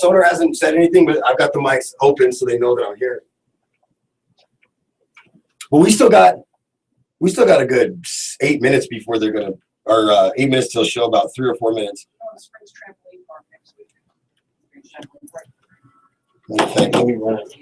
Sonar hasn't said anything, but I've got the mics open so they know that I'm here. Well, we still got a good 8 minutes before they're gonna, or 8 minutes till show, about 3 or 4 minutes. Okay, let me run it.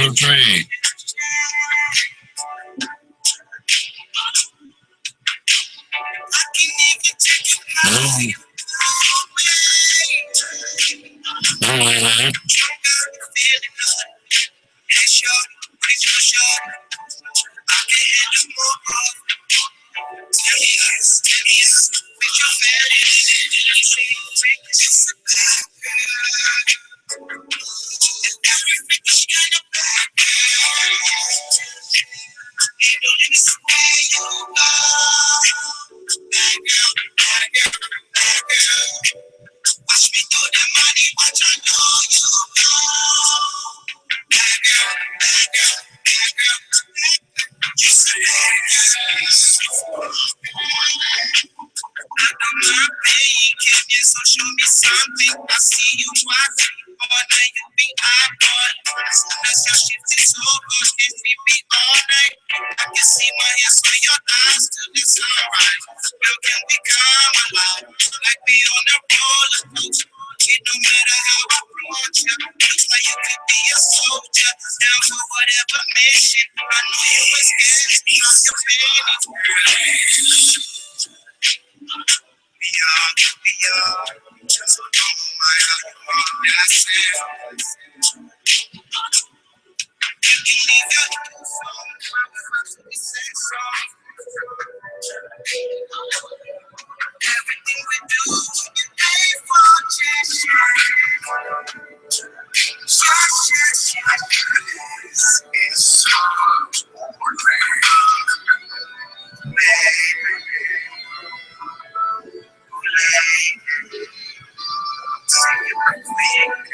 MistaTre. Hello.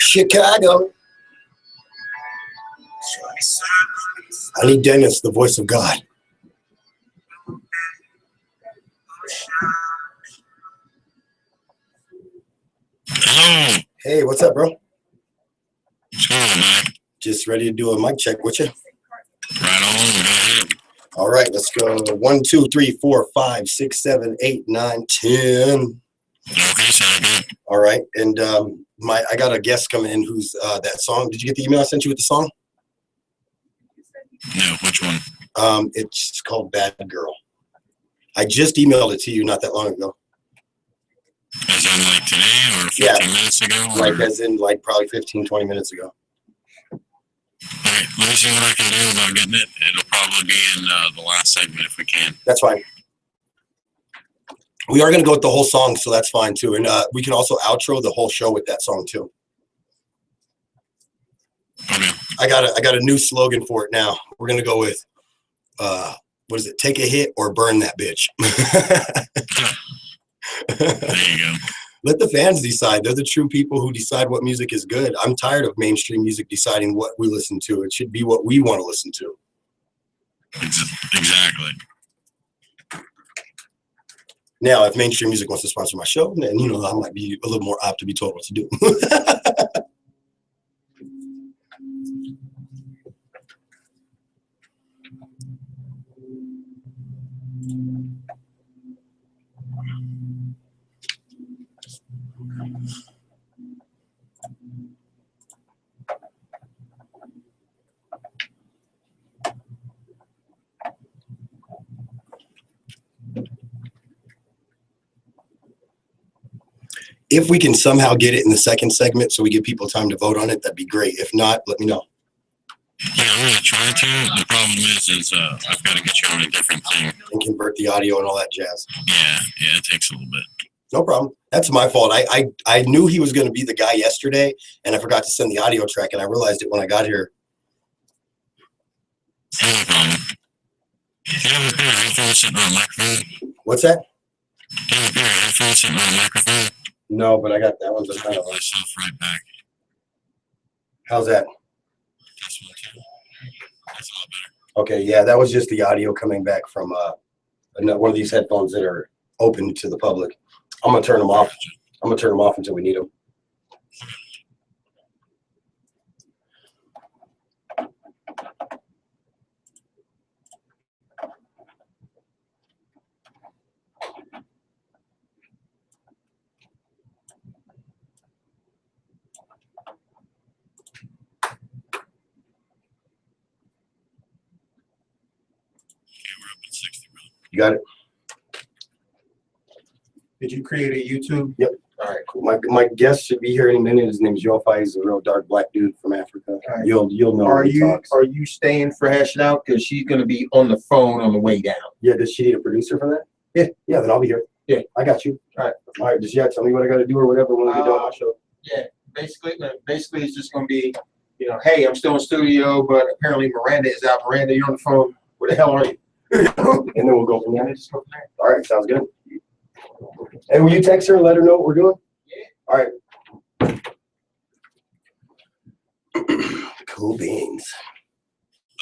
Chicago. I need Dennis, the voice of God. Hello. Hey, what's up, bro? What's going on, man? Just ready to do a mic check with you. Right on. Go ahead. All right, let's go. 1, 2, 3, 4, 5, 6, 7, 8, 9, 10. Okay, sound good. All right, and I got a guest coming in who's that song. Did you get the email I sent you with the song? No, which one? It's called Bad Girl. I just emailed it to you not that long ago. As in like today or 15 minutes ago? Like as in like probably 15, 20 minutes ago. Okay, let me see what I can do about getting it. It'll probably be in the last segment if we can. That's fine. We are going to go with the whole song, so that's fine too. And we can also outro the whole show with that song too. Okay. I got a new slogan for it now. We're going to go with, what is it? Take a hit or burn that bitch. There you go. Let the fans decide. They're the true people who decide what music is good. I'm tired of mainstream music deciding what we listen to. It should be what we want to listen to. Exactly. Now, if mainstream music wants to sponsor my show, then, you know, I might be a little more apt to be told what to do. If we can somehow get it in the second segment so we give people time to vote on it, that'd be great. If not, let me know. Yeah, I'm going to try to. The problem is I've got to get you on a different thing. And convert the audio and all that jazz. Yeah, it takes a little bit. No problem. That's my fault. I knew he was going to be the guy yesterday, and I forgot to send the audio track, and I realized it when I got here. No problem. Do you have a pair of headphones sitting on a microphone? What's that? Do you have a pair of headphones sitting on a microphone? No, but I got that one's a I'll kind get of. myself right back. How's that? That's one too. That's a lot better. Okay, yeah, that was just the audio coming back from one of these headphones that are open to the public. I'm gonna turn them off. I'm gonna turn them off until we need them. You got it? Did you create a YouTube? Yep. All right, cool. My guest should be here any minute. His name's Yofi. He's a real dark black dude from Africa. Right. You'll know Are when he you talks. are you staying for hashing out? Because she's gonna be on the phone on the way down. Yeah, does she need a producer for that? Yeah, then I'll be here. Yeah. I got you. All right, just tell me what I gotta do or whatever when we get done with my show. Yeah, basically it's just gonna be, you know, hey, I'm still in studio, but apparently Miranda is out. Miranda, you're on the phone. Where the hell are you? And then we'll go from there. Just go from there. All right, sounds good. And will you text her and let her know what we're doing? Yeah. All right. Cool beans.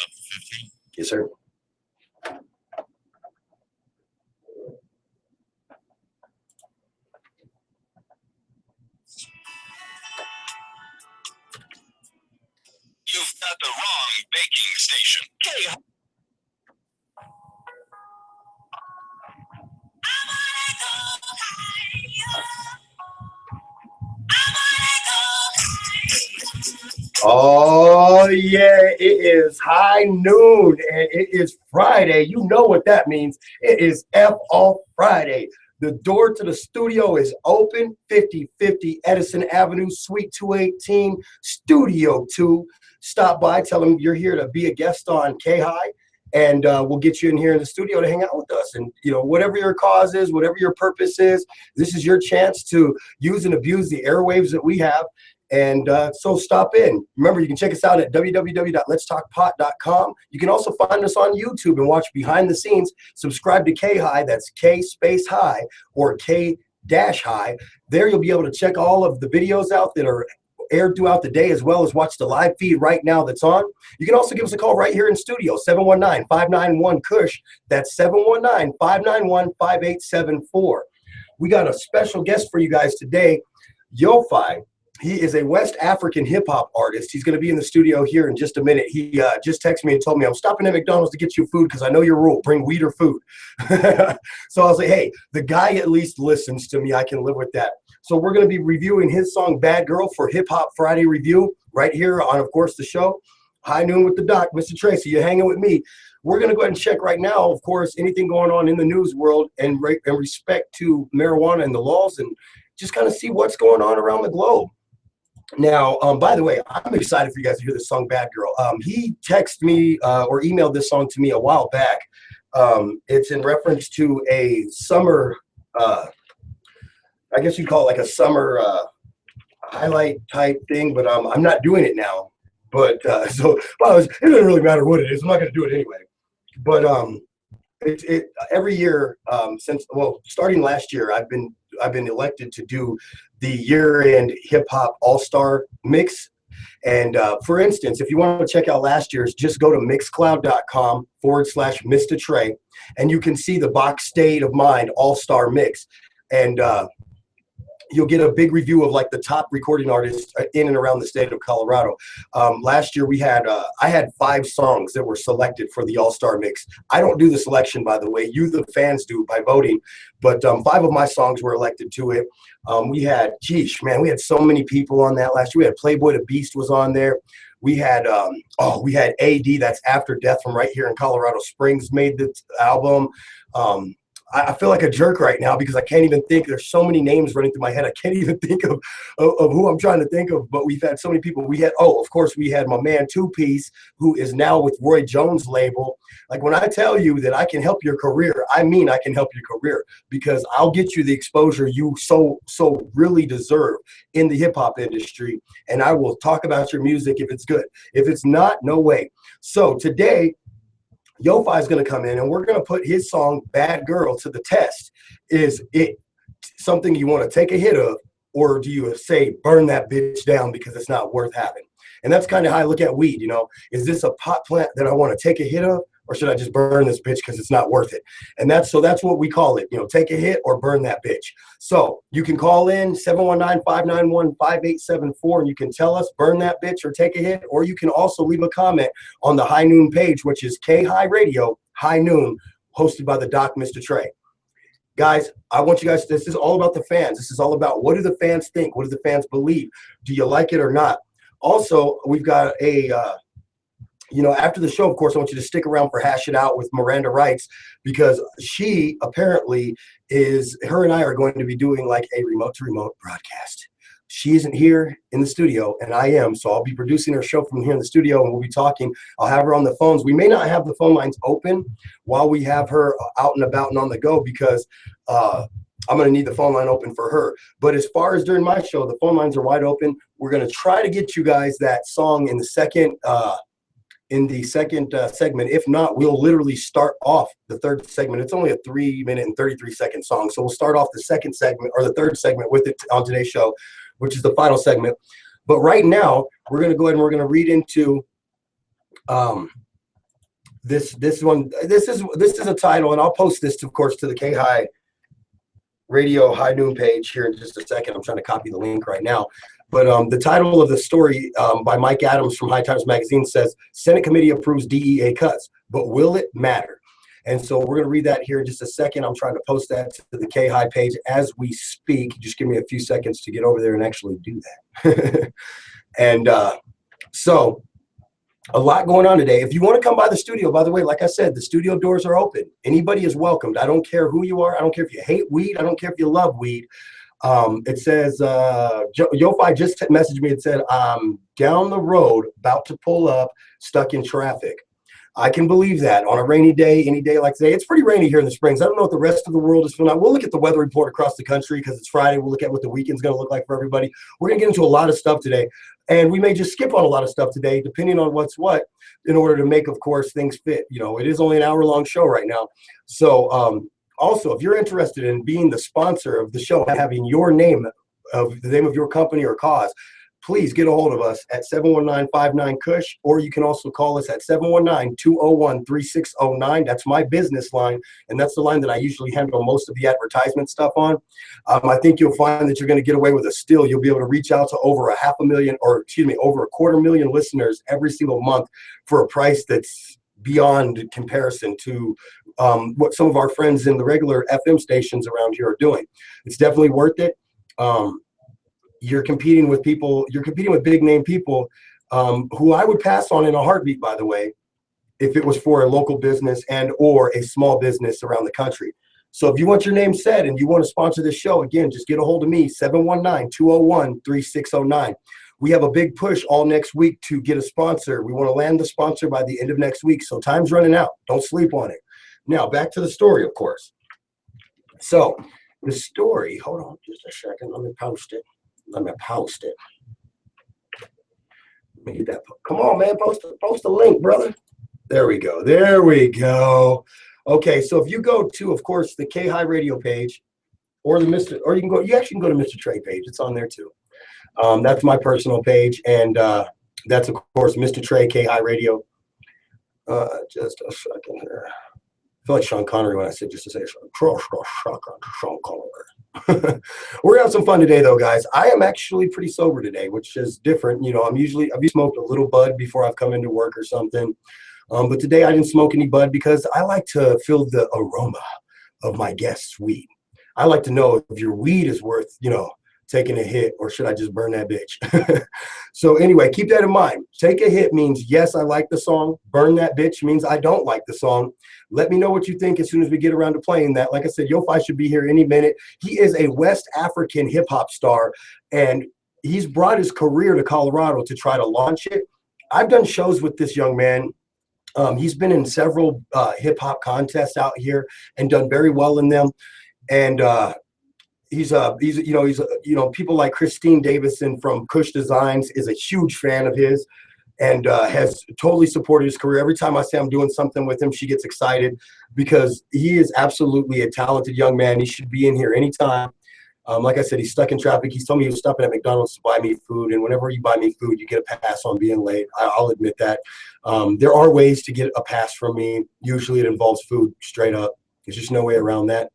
Up to 15. Yes, sir. You've got the wrong baking station. Okay. Oh, yeah, it is high noon and it is Friday. You know what that means. It is F-All Friday. The door to the studio is open, 5050 Edison Avenue, Suite 218, Studio 2. Stop by, tell them you're here to be a guest on K-High, and we'll get you in here in the studio to hang out with us. And, you know, whatever your cause is, whatever your purpose is, this is your chance to use and abuse the airwaves that we have. And so stop in. Remember, you can check us out at www.letstalkpot.com. You can also find us on YouTube and watch behind the scenes. Subscribe to K-High, that's K space high or K dash high. There you'll be able to check all of the videos out that are aired throughout the day, as well as watch the live feed right now that's on. You can also give us a call right here in studio, 719-591-KUSH. That's 719-591-5874. We got a special guest for you guys today, Yofi. He is a West African hip-hop artist. He's going to be in the studio here in just a minute. He just texted me and told me, I'm stopping at McDonald's to get you food because I know your rule, bring weed or food. So I was like, hey, the guy at least listens to me. I can live with that. So we're going to be reviewing his song Bad Girl for Hip Hop Friday Review right here on, of course, the show. High Noon with the Doc MistaTre. So you're hanging with me. We're going to go ahead and check right now, of course, anything going on in the news world and respect to marijuana and the laws, and just kind of see what's going on around the globe. Now, by the way, I'm excited for you guys to hear this song, Bad Girl. He texted me or emailed this song to me a while back. It's in reference to a summer, I guess you'd call it like a summer highlight type thing, but I'm not doing it now. But it doesn't really matter what it is. I'm not going to do it anyway. But every year starting last year, I've been elected to do the year-end hip-hop all-star mix. And for instance, if you want to check out last year's, just go to mixcloud.com/MistaTre, and you can see the Box State of Mind all-star mix. And you'll get a big review of like the top recording artists in and around the state of Colorado. Last year we had, I had 5 songs that were selected for the All-Star Mix. I don't do the selection, by the way. You, the fans, do by voting. But 5 of my songs were elected to it. We had, we had so many people on that last year. We had Playboy the Beast was on there. We had, we had AD, that's After Death, from right here in Colorado Springs, made this album. I feel like a jerk right now because I can't even think. There's so many names running through my head. I can't even think of who I'm trying to think of. But we've had so many people. We had, of course, we had my man Two Piece, who is now with Roy Jones' label. Like, when I tell you that I can help your career, I mean I can help your career, because I'll get you the exposure you so really deserve in the hip hop industry. And I will talk about your music if it's good. If it's not, no way. So today, Yofi is going to come in and we're going to put his song Bad Girl to the test. Is it something you want to take a hit of, or do you say burn that bitch down because it's not worth having? And that's kind of how I look at weed, you know. Is this a pot plant that I want to take a hit of, or should I just burn this bitch because it's not worth it? And that's what we call it, you know, take a hit or burn that bitch. So you can call in 719-591-5874 and you can tell us burn that bitch or take a hit, or you can also leave a comment on the High Noon page, which is K-High Radio, High Noon, hosted by the Doc MistaTre. Guys, I want you guys, this is all about the fans. This is all about, what do the fans think? What do the fans believe? Do you like it or not? Also, we've got a you know, after the show, of course, I want you to stick around for Hash It Out with Miranda Wrights, because she apparently her and I are going to be doing like a remote to remote broadcast. She isn't here in the studio, and I am, so I'll be producing her show from here in the studio, and we'll be talking. I'll have her on the phones. We may not have the phone lines open while we have her out and about and on the go, because I'm going to need the phone line open for her. But as far as during my show, the phone lines are wide open. We're going to try to get you guys that song in the second segment. If not, we'll literally start off the third segment. It's only a 3-minute and 33-second song, so we'll start off the second segment or the third segment with it on today's show, which is the final segment. But right now, we're going to go ahead and we're going to read into this one. This is a title, and I'll post this, of course, to the K High Radio High Noon page here in just a second. I'm trying to copy the link right now. But the title of the story by Mike Adams from High Times Magazine says, Senate committee approves DEA cuts, but will it matter? And so we're going to read that here in just a second. I'm trying to post that to the K High page as we speak. Just give me a few seconds to get over there and actually do that. And so a lot going on today. If you want to come by the studio, by the way, like I said, the studio doors are open. Anybody is welcomed. I don't care who you are. I don't care if you hate weed. I don't care if you love weed. It says, Yofi just messaged me and said, I'm down the road, about to pull up, stuck in traffic. I can believe that on a rainy day, any day like today. It's pretty rainy here in the Springs. I don't know what the rest of the world is feeling like. We'll look at the weather report across the country because it's Friday. We'll look at what the weekend's going to look like for everybody. We're going to get into a lot of stuff today, and we may just skip on a lot of stuff today, depending on what's what, in order to make, of course, things fit. You know, it is only an hour-long show right now. So, also, if you're interested in being the sponsor of the show, having your name, of the name of your company or cause, please get a hold of us at 719-59-KUSH, or you can also call us at 719-201-3609. That's my business line, and that's the line that I usually handle most of the advertisement stuff on. I think you'll find that you're going to get away with a steal. You'll be able to reach out to over over 250,000 listeners every single month for a price that's beyond comparison to what some of our friends in the regular FM stations around here are doing. It's definitely worth it. You're competing with big name people who I would pass on in a heartbeat, by the way, if it was for a local business and or a small business around the country. So if you want your name said and you want to sponsor this show, again, just get a hold of me, 719-201-3609. We have a big push all next week to get a sponsor. We want to land the sponsor by the end of next week. So time's running out. Don't sleep on it. Now, back to the story, of course. So the story, hold on just a second. Let me post it. Let me get that. Come on, man. Post a link, brother. There we go. Okay, so if you go to, of course, the K High Radio page, or you actually can go to MistaTre page. It's on there too. That's my personal page, and that's, of course, MistaTre K High Radio. Just a second here. I feel like Sean Connery when I said just to say Sean Connery. We're gonna have some fun today, though, guys. I am actually pretty sober today, which is different. You know, I've smoked a little bud before I've come into work or something. But today I didn't smoke any bud because I like to feel the aroma of my guest's weed. I like to know if your weed is worth, taking a hit, or should I just burn that bitch? So anyway, keep that in mind. Take a hit means, yes, I like the song. Burn that bitch means I don't like the song. Let me know what you think as soon as we get around to playing that. Like I said, Yofi should be here any minute. He is a West African hip-hop star, and he's brought his career to Colorado to try to launch it. I've done shows with this young man. He's been in several hip-hop contests out here and done very well in them. And he's people like Christine Davison from Kush Designs is a huge fan of his, and has totally supported his career. Every time I say I'm doing something with him, she gets excited because he is absolutely a talented young man. He should be in here anytime. Like I said, he's stuck in traffic. He's told me he was stopping at McDonald's to buy me food, and whenever you buy me food, you get a pass on being late. I'll admit that. There are ways to get a pass from me. Usually it involves food, straight up. There's just no way around that.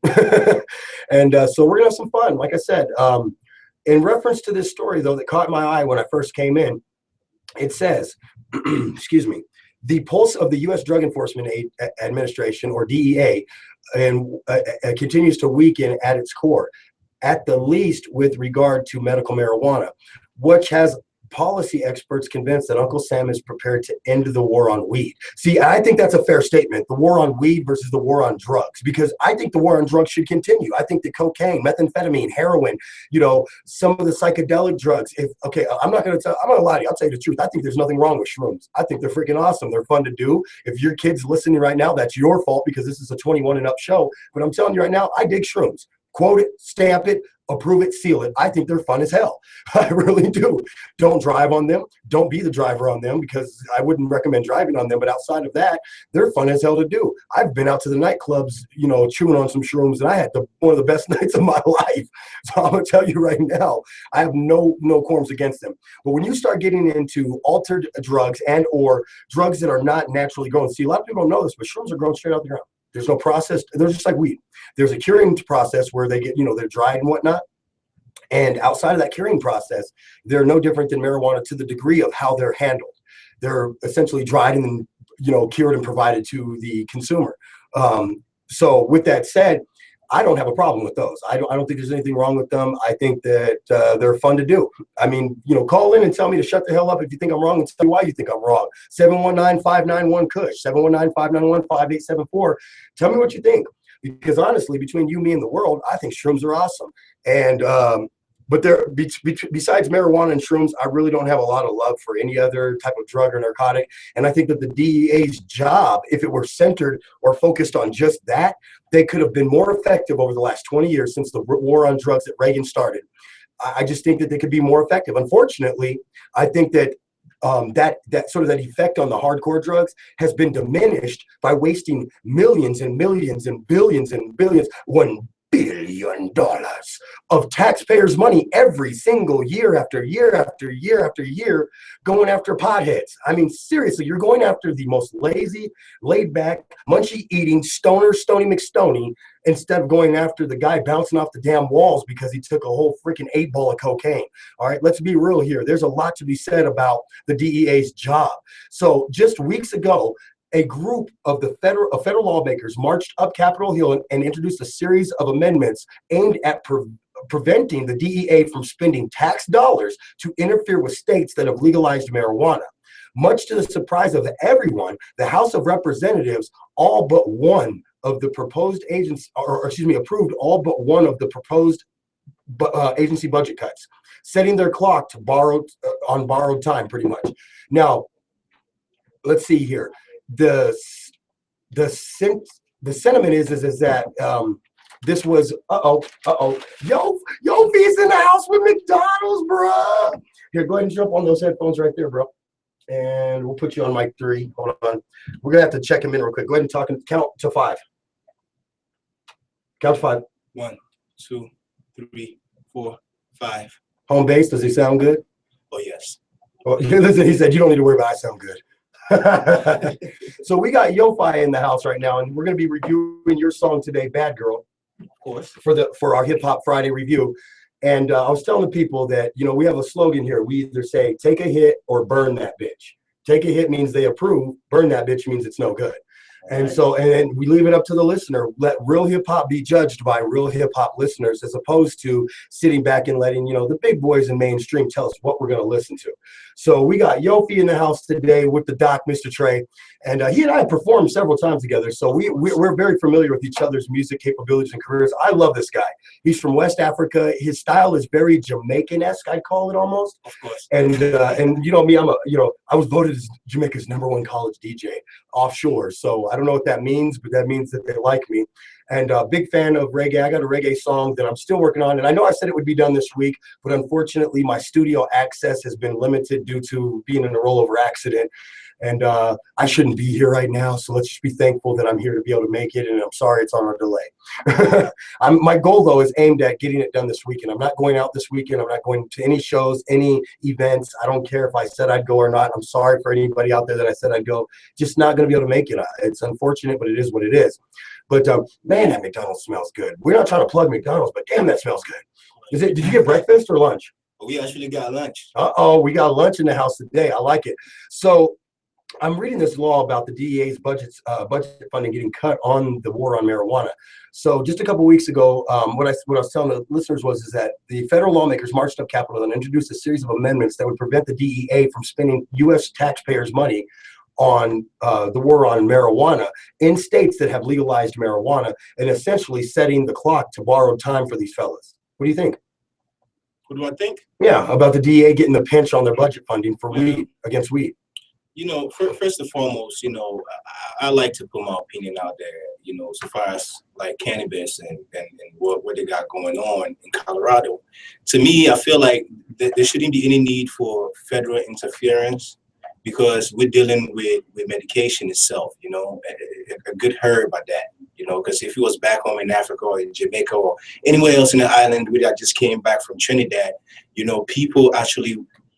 And so we're going to have some fun. Like I said, in reference to this story, though, that caught my eye when I first came in, it says, excuse me, the pulse of the U.S. Drug Enforcement Administration, or DEA, and continues to weaken at its core, at the least with regard to medical marijuana, which has policy experts convinced that Uncle Sam is prepared to end the war on weed? See, I think that's a fair statement, the war on weed versus the war on drugs, because I think the war on drugs should continue. I think that cocaine, methamphetamine, heroin, some of the psychedelic drugs, I'm not going to lie to you, I'll tell you the truth. I think there's nothing wrong with shrooms. I think they're freaking awesome. They're fun to do. If your kid's listening right now, that's your fault because this is a 21 and up show. But I'm telling you right now, I dig shrooms. Quote it, stamp it, approve it, seal it. I think they're fun as hell. I really do. Don't drive on them. Don't be the driver on them because I wouldn't recommend driving on them. But outside of that, they're fun as hell to do. I've been out to the nightclubs, chewing on some shrooms, and I had one of the best nights of my life. So I'm going to tell you right now, I have no qualms against them. But when you start getting into altered drugs and or drugs that are not naturally grown, see, a lot of people don't know this, but shrooms are grown straight out the ground. There's no process. They're just like weed. There's a curing process where they get, they're dried and whatnot. And outside of that curing process, they're no different than marijuana to the degree of how they're handled. They're essentially dried and then, cured and provided to the consumer. So with that said, I don't have a problem with those. I don't think there's anything wrong with them. I think that they're fun to do. I mean, call in and tell me to shut the hell up if you think I'm wrong and tell me why you think I'm wrong. 719-591-KUSH, 719-591-5874. Tell me what you think. Because honestly, between you, me, and the world, I think shrooms are awesome. And but besides marijuana and shrooms, I really don't have a lot of love for any other type of drug or narcotic. And I think that the DEA's job, if it were centered or focused on just that, they could have been more effective over the last 20 years since the war on drugs that Reagan started. I just think that they could be more effective. Unfortunately, I think that that effect on the hardcore drugs has been diminished by wasting millions and millions and billions and billions, $1 billion of taxpayers' money every single year after year after year after year going after potheads. I mean, seriously, you're going after the most lazy, laid back, munchy eating, stoner, Stony McStoney, instead of going after the guy bouncing off the damn walls because he took a whole freaking 8-ball of cocaine. All right, let's be real here. There's a lot to be said about the DEA's job. So just weeks ago, a group of the federal lawmakers marched up Capitol Hill and introduced a series of amendments aimed at preventing the DEA from spending tax dollars to interfere with states that have legalized marijuana. Much to the surprise of everyone, the House of Representatives all but one of the proposed approved all but one of the proposed agency budget cuts, setting their clock to borrowed time, pretty much. Now, let's see here. The sentiment is that this was Yofi's in the house with McDonald's, bro. Here, go ahead and jump on those headphones right there, bro. And we'll put you on mic 3. Hold on. We're gonna have to check him in real quick. Go ahead and talk and count to 5. Count to 5. 1, 2, 3, 4, 5. Home base, does he sound good? Oh yes. Well, listen, he said you don't need to worry about it. I sound good. So we got Yofi in the house right now, and we're going to be reviewing your song today, Bad Girl, of course, for our Hip Hop Friday review. And I was telling the people that, we have a slogan here. We either say, take a hit or burn that bitch. Take a hit means they approve. Burn that bitch means it's no good. And so, and we leave it up to the listener. Let real hip hop be judged by real hip hop listeners, as opposed to sitting back and letting, the big boys in mainstream tell us what we're going to listen to. So we got Yofi in the house today with the Doc MistaTre, and he and I have performed several times together. So we're very familiar with each other's music capabilities and careers. I love this guy. He's from West Africa. His style is very Jamaican-esque, I'd call it almost. Of course. And me, I was voted as Jamaica's #1 college DJ offshore. So I don't know what that means, but that means that they like me. And big fan of reggae. I got a reggae song that I'm still working on. And I know I said it would be done this week, but unfortunately my studio access has been limited due to being in a rollover accident. And I shouldn't be here right now. So let's just be thankful that I'm here to be able to make it. And I'm sorry it's on a delay. My goal, though, is aimed at getting it done this weekend. I'm not going out this weekend. I'm not going to any shows, any events. I don't care if I said I'd go or not. I'm sorry for anybody out there that I said I'd go. Just not going to be able to make it. It's unfortunate, but it is what it is. But man, that McDonald's smells good. We're not trying to plug McDonald's, but damn, that smells good. Did you get breakfast or lunch? We actually got lunch. We got lunch in the house today. I like it. So I'm reading this law about the DEA's budget funding getting cut on the war on marijuana. So just a couple weeks ago, what I was telling the listeners is that the federal lawmakers marched up Capitol and introduced a series of amendments that would prevent the DEA from spending U.S. taxpayers' money on the war on marijuana in states that have legalized marijuana, and essentially setting the clock to borrowed time for these fellas. What do you think? What do I think? Yeah, about the DEA getting the pinch on their budget funding for weed, against weed. You know, first and foremost, you know, I like to put my opinion out there, you know, so far as like cannabis and what they got going on in Colorado. To me, I feel like there shouldn't be any need for federal interference, because we're dealing with medication itself, you know, a good herb at that, you know, because if it was back home in Africa or in Jamaica or anywhere else in the island where I just came back from Trinidad, you know, people actually,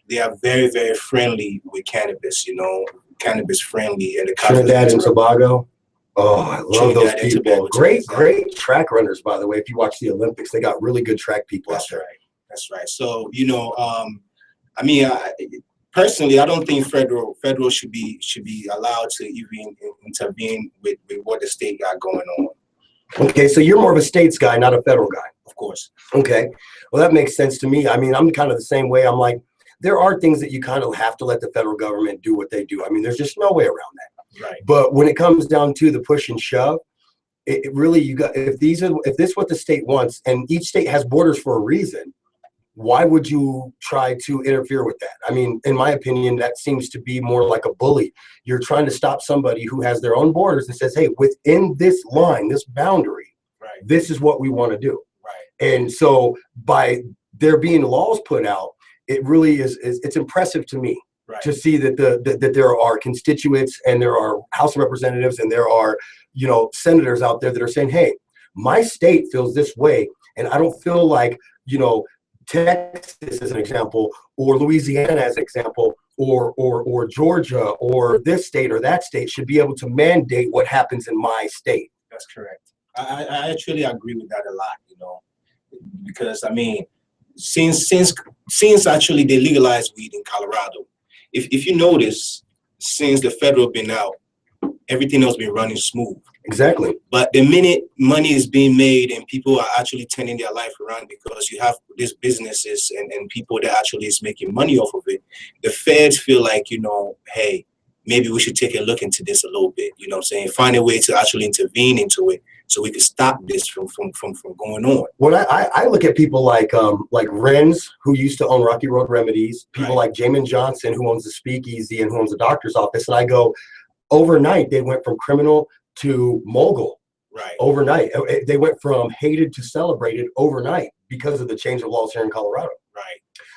they are very, very friendly with cannabis, you know, cannabis friendly. And the Trinidad and Tobago. Oh, I love those people. Great track runners, by the way. If you watch the Olympics, they got really good track people. That's right. That's right. So, you know, I mean, personally, I don't think federal should be allowed to even intervene with what the state got going on. Okay, so you're more of a states guy, not a federal guy. Of course. Okay, well, that makes sense to me. I mean, I'm kind of the same way. I'm like, there are things that you kind of have to let the federal government do what they do. I mean, there's just no way around that. Right. But when it comes down to the push and shove, it really, you got, if this is what the state wants, and each state has borders for a reason, why would you try to interfere with that? I mean, in my opinion, that seems to be more like a bully. You're trying to stop somebody who has their own borders and says, hey, within this line, this boundary, right, this is what we want to do. Right. And so by there being laws put out, it really is it's impressive to me, right, to see that that there are constituents and there are House of Representatives and there are, you know, senators out there that are saying, hey, my state feels this way, and I don't feel like, you know, Texas as an example, or Louisiana as an example, or Georgia, or this state or that state should be able to mandate what happens in my state. That's correct. I actually agree with that a lot, you know, because I mean, since actually they legalized weed in Colorado, if you notice, since the federal been out, everything else been running smooth. Exactly. But the minute money is being made and people are actually turning their life around because you have these businesses and people that actually is making money off of it, the feds feel like, you know, hey, maybe we should take a look into this a little bit, you know what I'm saying? Find a way to actually intervene into it so we can stop this from going on. When I look at people like Renz, who used to own Rocky Road Remedies, people like Jamin Johnson, who owns the Speakeasy and who owns the doctor's office, and I go, overnight, they went from criminal to mogul. Right. Overnight. They went from hated to celebrated overnight because of the change of laws here in Colorado. Right.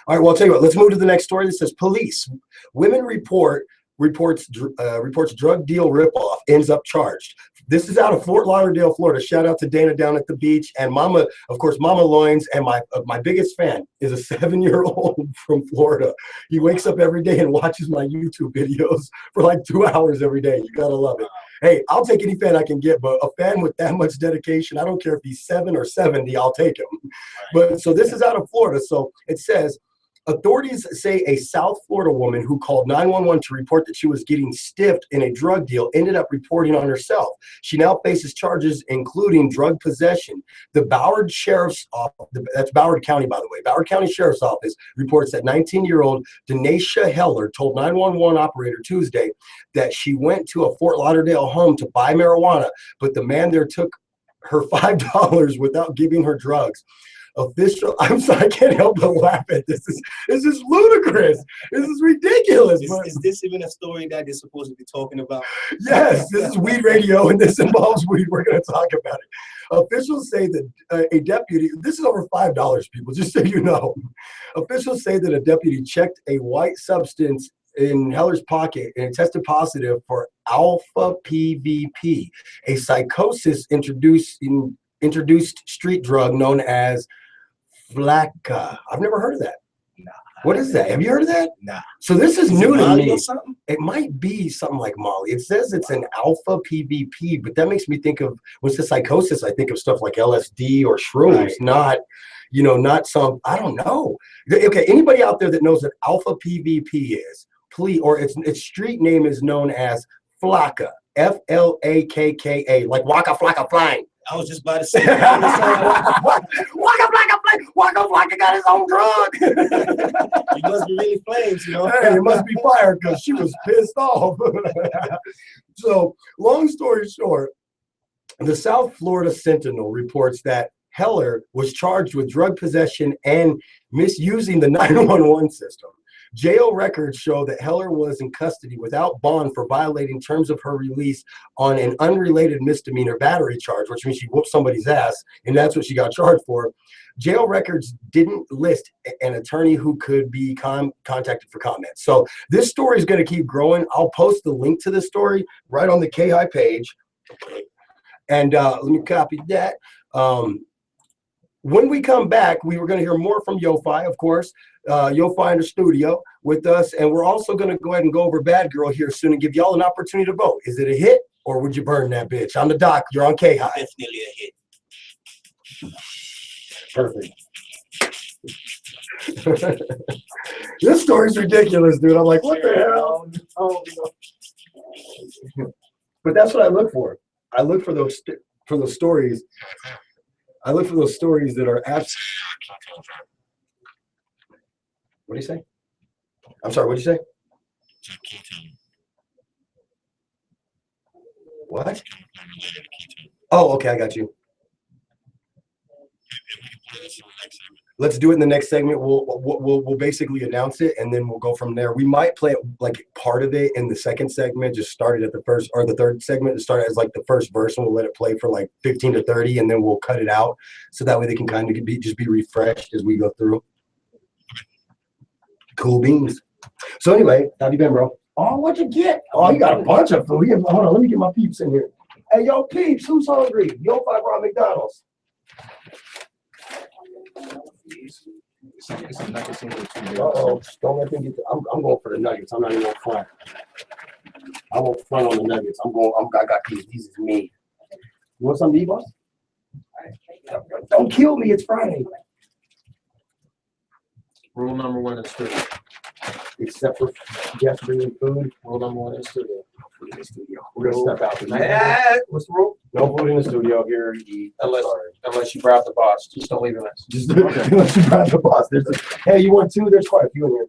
All right, well, I'll tell you what, let's move to the next story. This says police. Women reports drug deal ripoff, ends up charged. This is out of Fort Lauderdale, Florida. Shout out to Dana down at the beach, and Mama, of course, Mama Loins, and my biggest fan is a 7-year-old from Florida. He wakes up every day and watches my YouTube videos for like 2 hours every day. You gotta love it. Hey, I'll take any fan I can get, but a fan with that much dedication, I don't care if he's 7 or 70, I'll take him. But so this is out of Florida. So it says, authorities say a South Florida woman who called 911 to report that she was getting stiffed in a drug deal ended up reporting on herself. She now faces charges including drug possession. The Broward Sheriff's Office, that's Broward County, by the way, Broward County Sheriff's Office reports that 19-year-old Denisha Heller told 911 operator Tuesday that she went to a Fort Lauderdale home to buy marijuana, but the man there took her $5 without giving her drugs. Official, I'm sorry, I can't help but laugh at this. This is ludicrous. This is ridiculous. Is this even a story that they're supposed to be talking about? Yes, this is weed radio, and this involves weed. We're going to talk about it. Officials say that a deputy, this is over $5, people, just so you know. Officials say that a deputy checked a white substance in Heller's pocket and it tested positive for alpha PVP, a psychosis introduced street drug known as Flakka. I've never heard of that. Nah. What is that? Have you heard of that? Nah. So this is new to me. Or something? It might be something like Molly. It says it's an alpha PVP, but that makes me think of, when it's the psychosis, I think of stuff like LSD or shrooms, Right. not, not some, I don't know. Okay, anybody out there that knows what alpha PVP is, please, or its street name is known as Flocka, Flakka, like Waka Flocka Flying. I was just about to say. Waka Flocka Flying. Waka Flocka got his own drug. He must be really flames, you know. Hey, it must be fire because she was pissed off. So, long story short, the South Florida Sentinel reports that Heller was charged with drug possession and misusing the 911 system. Jail records show that Heller was in custody without bond for violating terms of her release on an unrelated misdemeanor battery charge, which means she whooped somebody's ass, and that's what she got charged for. Jail records didn't list an attorney who could be contacted for comment. So this story is going to keep growing. I'll post the link to this story right on the KI page. And let me copy that. When we come back, we were going to hear more from Yofi, of course. Yofi in the studio with us. And we're also going to go ahead and go over Bad Girl here soon and give y'all an opportunity to vote. Is it a hit or would you burn that bitch? I'm the Doc. You're on KI. Definitely a hit. Perfect. This story's ridiculous, dude. I'm like, what the hell? Oh, but that's what I look for. I look for those stories. I look for those stories that are absolutely. What do you say? I'm sorry. What did you say? What? Oh, okay. I got you. Let's do it in the next segment. We'll basically announce it and then we'll go from there. We might play like part of it in the second segment. Just start it at the first or the third segment. Start as like the first verse and we'll let it play for like 15 to 30 and then we'll cut it out so that way they can kind of just be refreshed as we go through. Cool beans. So anyway, how have you been, bro? Oh, what'd you get? Oh, you got a bunch of food. Hold on, let me get my peeps in here. Hey, yo, peeps, who's hungry? Yo, 5 brought McDonald's. Uh-oh, don't let them get I'm going for the nuggets. I'm not even going to front. I won't front on the nuggets. I got these. These is me. You want some to eat, boss? Don't kill me. It's Friday. Rule number 1 in the studio. Except for guests bringing food. Rule number 1 in the studio. We're going to step out. What's the rule? No food in the studio here. Unless you bribe the boss. Just don't leave a mess. Just unless you bribe the boss. Hey, you want 2? There's quite a few in here.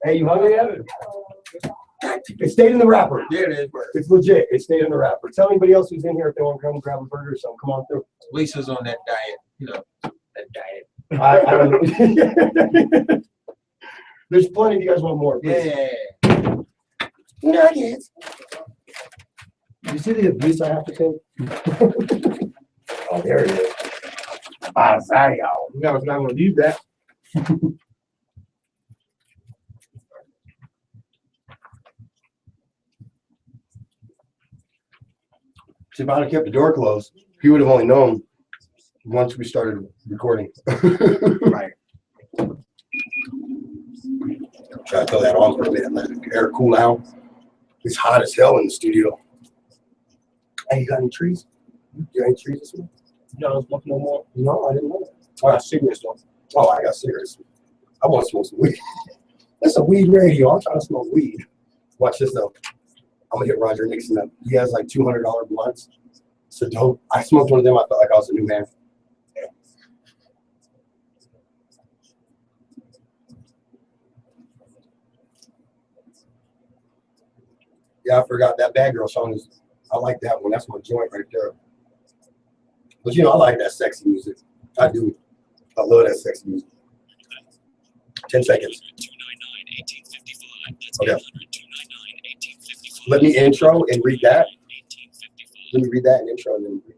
Hey, you hungry yet? It stayed in the wrapper. Yeah, it is. It's legit. It stayed in the wrapper. Tell anybody else who's in here if they want to come grab a burger or something. Come on through. Lisa's on that diet. You know, that diet. I don't know. There's plenty if you guys want more. Please. Yeah. Nuggets. You see the abuse I have to take? Oh, there it is. Sorry, y'all. No, I was not going to leave that. See, if I'd have kept the door closed, he would have only known once we started recording. Right. Try to throw that on for a minute, let the air cool out. It's hot as hell in the studio. Hey, you got any trees? You got any trees this week? You don't smoke no more? No, I didn't know that. I got cigarettes though. Oh, I got cigarettes. I want to smoke some weed. That's a weed radio. I'm trying to smoke weed. Watch this though. I'm gonna hit Roger Nixon up. He has like $200 blunts. So dope. I smoked one of them. I felt like I was a new man. Yeah, I forgot that Bad Girl song is. I like that one. That's my joint right there. But you know, I like that sexy music. I do. I love that sexy music. 10 seconds. Okay. Let me intro and read that. Let me read that and intro and then read.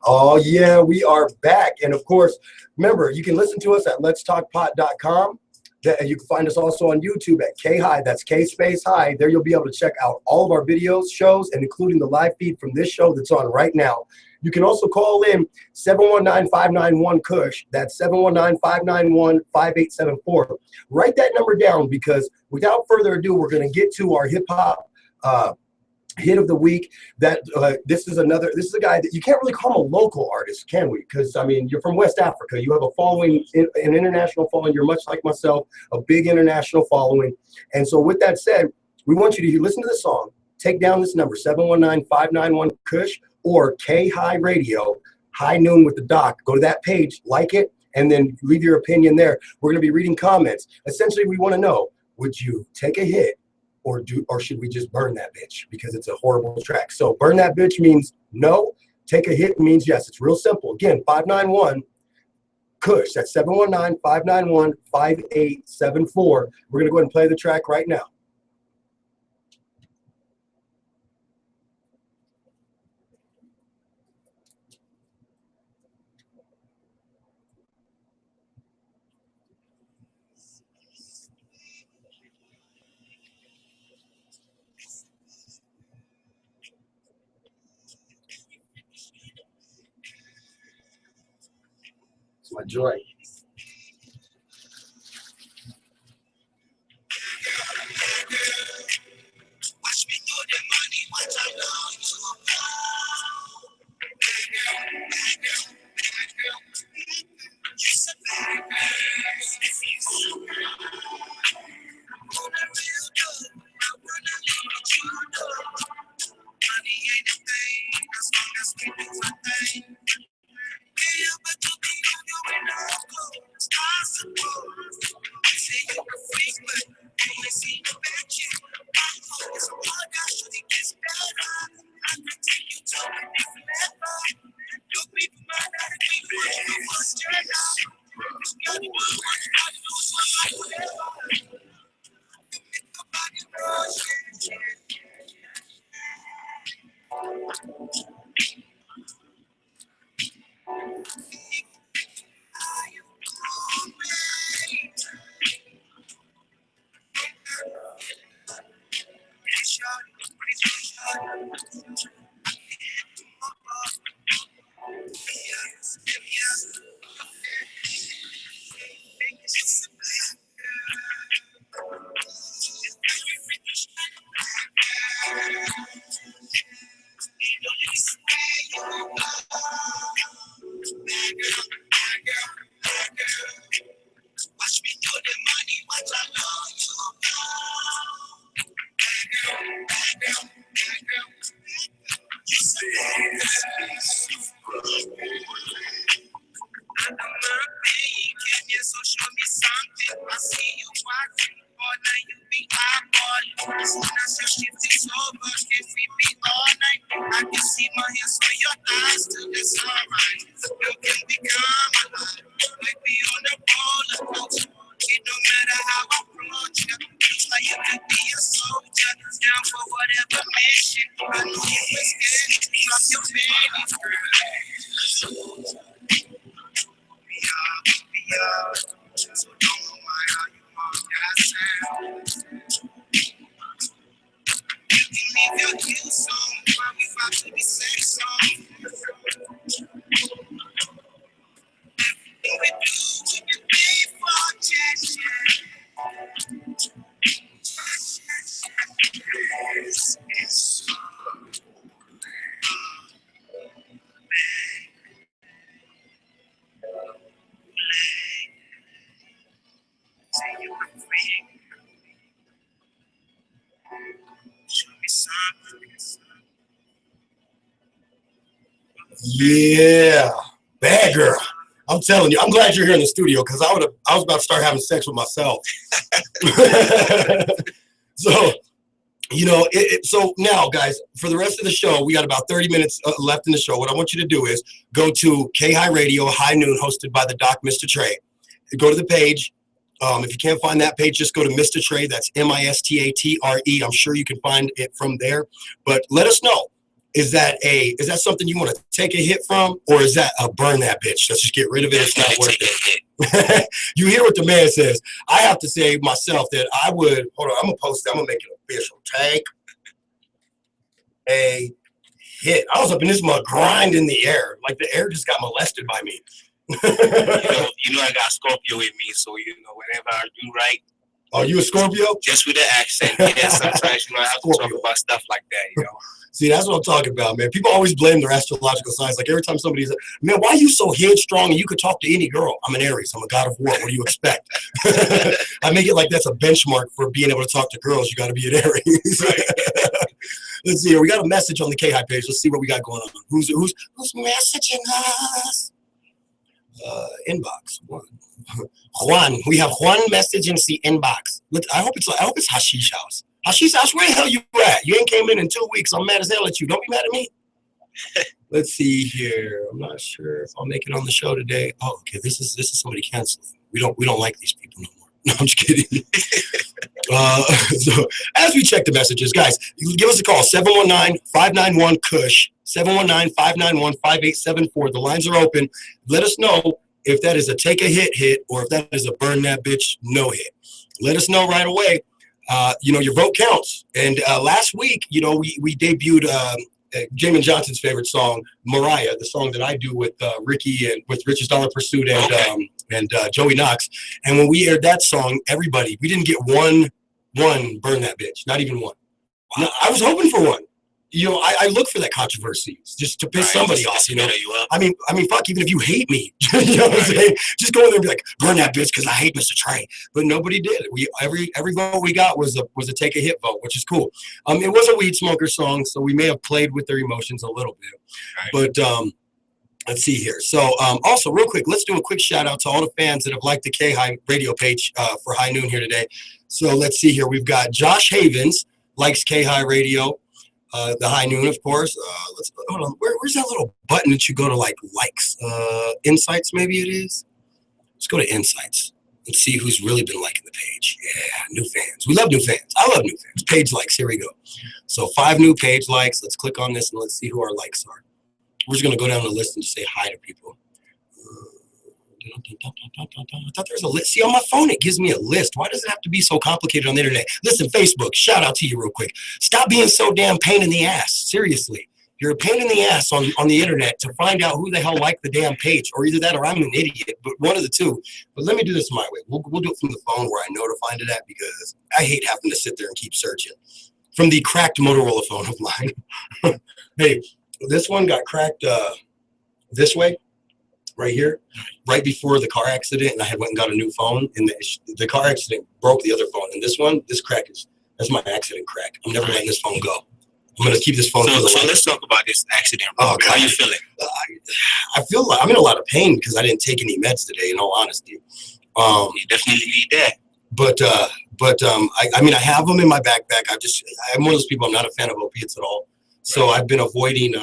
Oh, yeah, we are back. And of course, remember, you can listen to us at letstalkpot.com. You can find us also on YouTube at K-High. That's K-Space-High. There you'll be able to check out all of our videos, shows, and including the live feed from this show that's on right now. You can also call in 719-591-KUSH. That's 719-591-5874. Write that number down because without further ado, we're going to get to our hip-hop Hit of the week. That this is a guy that you can't really call him a local artist, can we? Because I mean, you're from West Africa. You have a following, an international following. You're much like myself, a big international following. And so with that said, we want you to listen to the song, take down this number 719-591-KUSH or K High Radio, High Noon with the Doc. Go to that page, like it, and then leave your opinion there. We're going to be reading comments. Essentially, we want to know, would you take a hit or should we just burn that bitch because it's a horrible track? So burn that bitch means no. Take a hit means yes. It's real simple. Again, 591-KUSH. That's 719-591-5874. We're going to go ahead and play the track right now. It's my joy. Watch me throw the money, what I know you you said bad wanna real good, I wanna live with you, money ain't a thing, as long as we do our thing. Yeah, but you be on your way now, close, I suppose. You say you a freak, but you ain't seen the bad shit. My phone is a plug, I should it gets better. I can take you to a different level. Your people might not be rich, but what's your love? You gotta do what you gotta do, so I'm like, whatever. Think about your bullshit. Watch me do the money, what I know you you said I know my pain, can you so show me something? I see you watching, all night you be eyeballing. As soon as your shift is over, if we be all night, I can see my hands on your thighs till it's alright. You can become alive, like we on a roller coaster. It don't matter how I approach you, it's like you could be a soldier, down for whatever mission. I know you was scared, drop your panties, girl. So don't mind how you want that sound. You can leave your heels on while we rock to the sex song. Everything we do, we can pay for attention. It's so say you were free. Show me something. Yeah, bad girl. I'm telling you, I'm glad you're here in the studio because I was about to start having sex with myself. So, you know, so now, guys, for the rest of the show, we got about 30 minutes left in the show. What I want you to do is go to K High Radio, High Noon, hosted by the Doc MistaTre. Go to the page. If you can't find that page, just go to MistaTre. That's MistaTre. I'm sure you can find it from there. But let us know. Is that something you want to take a hit from, or is that a burn that bitch? Let's just get rid of it. It's not worth it. You hear what the man says. I have to say myself that I would, hold on, I'm going to post it. I'm going to make it official. Take a hit. I was up in this mug grinding the air. Like the air just got molested by me. You know, I got Scorpio with me, so, you know, whenever I do right, Are you a Scorpio? Just with the accent. Yeah, sometimes I have to talk about stuff like that. See, that's what I'm talking about, man. People always blame their astrological signs. Like every time somebody's like, man, why are you so headstrong and you could talk to any girl? I'm an Aries. I'm a god of war. What do you expect? I make it like that's a benchmark for being able to talk to girls. You got to be an Aries. Right. Let's see here. We got a message on the K-High page. Let's see what we got going on. Who's messaging us? Inbox. Juan. We have Juan message in the inbox. I hope it's Hashish House. Hashish House, where the hell you at? You ain't came in 2 weeks. I'm mad as hell at you. Don't be mad at me. Let's see here. I'm not sure if I'll make it on the show today. Oh, okay. This is somebody canceling. We don't like these people no more. No, I'm just kidding. So as we check the messages, guys, you give us a call, 719-591-KUSH, 719-591-5874. The lines are open. Let us know if that is a take a hit or if that is a burn that bitch no hit. Let us know right away. Your vote counts. And last week, we debuted Jamin Johnson's favorite song, Mariah, the song that I do with Ricky and with Rich's Dollar Pursuit and Joey Knox. And when we aired that song, we didn't get one burn that bitch, not even one. Wow. I was hoping for one. I look for that controversy just to piss somebody off. I mean, fuck, even if you hate me, you know what I'm saying? Just go in there and be like, burn that bitch because I hate MistaTre. But nobody did. Every vote we got was a take a hit vote, which is cool. It was a weed smoker song, so we may have played with their emotions a little bit. Right. But let's see here. So also real quick, let's do a quick shout out to all the fans that have liked the K-High radio page for High Noon here today. So let's see here. We've got Josh Havens likes K-High radio. The High Noon, of course. Let's hold on. Where's that little button that you go to likes? Insights, maybe it is. Let's go to Insights and see who's really been liking the page. Yeah, new fans. We love new fans. I love new fans. Page likes. Here we go. So 5 new page likes. Let's click on this and let's see who our likes are. We're just gonna go down the list and just say hi to people. I thought there was a list. See, on my phone, it gives me a list. Why does it have to be so complicated on the internet? Listen, Facebook, shout out to you real quick. Stop being so damn pain in the ass. Seriously. You're a pain in the ass on the internet to find out who the hell liked the damn page. Or either that or I'm an idiot, but one of the two. But let me do this my way. We'll do it from the phone where I know to find it at because I hate having to sit there and keep searching. From the cracked Motorola phone of mine. Hey, this one got cracked this way. Right here, right before the car accident, and I had went and got a new phone, and the car accident broke the other phone. And this crack that's my accident crack. I'm never letting this phone go. I'm gonna keep this phone. So let's talk about this accident. Oh, how are you feeling? I feel like I'm in a lot of pain because I didn't take any meds today. In all honesty, you definitely need that. But I have them in my backpack. I'm one of those people. I'm not a fan of opiates at all, so I've been avoiding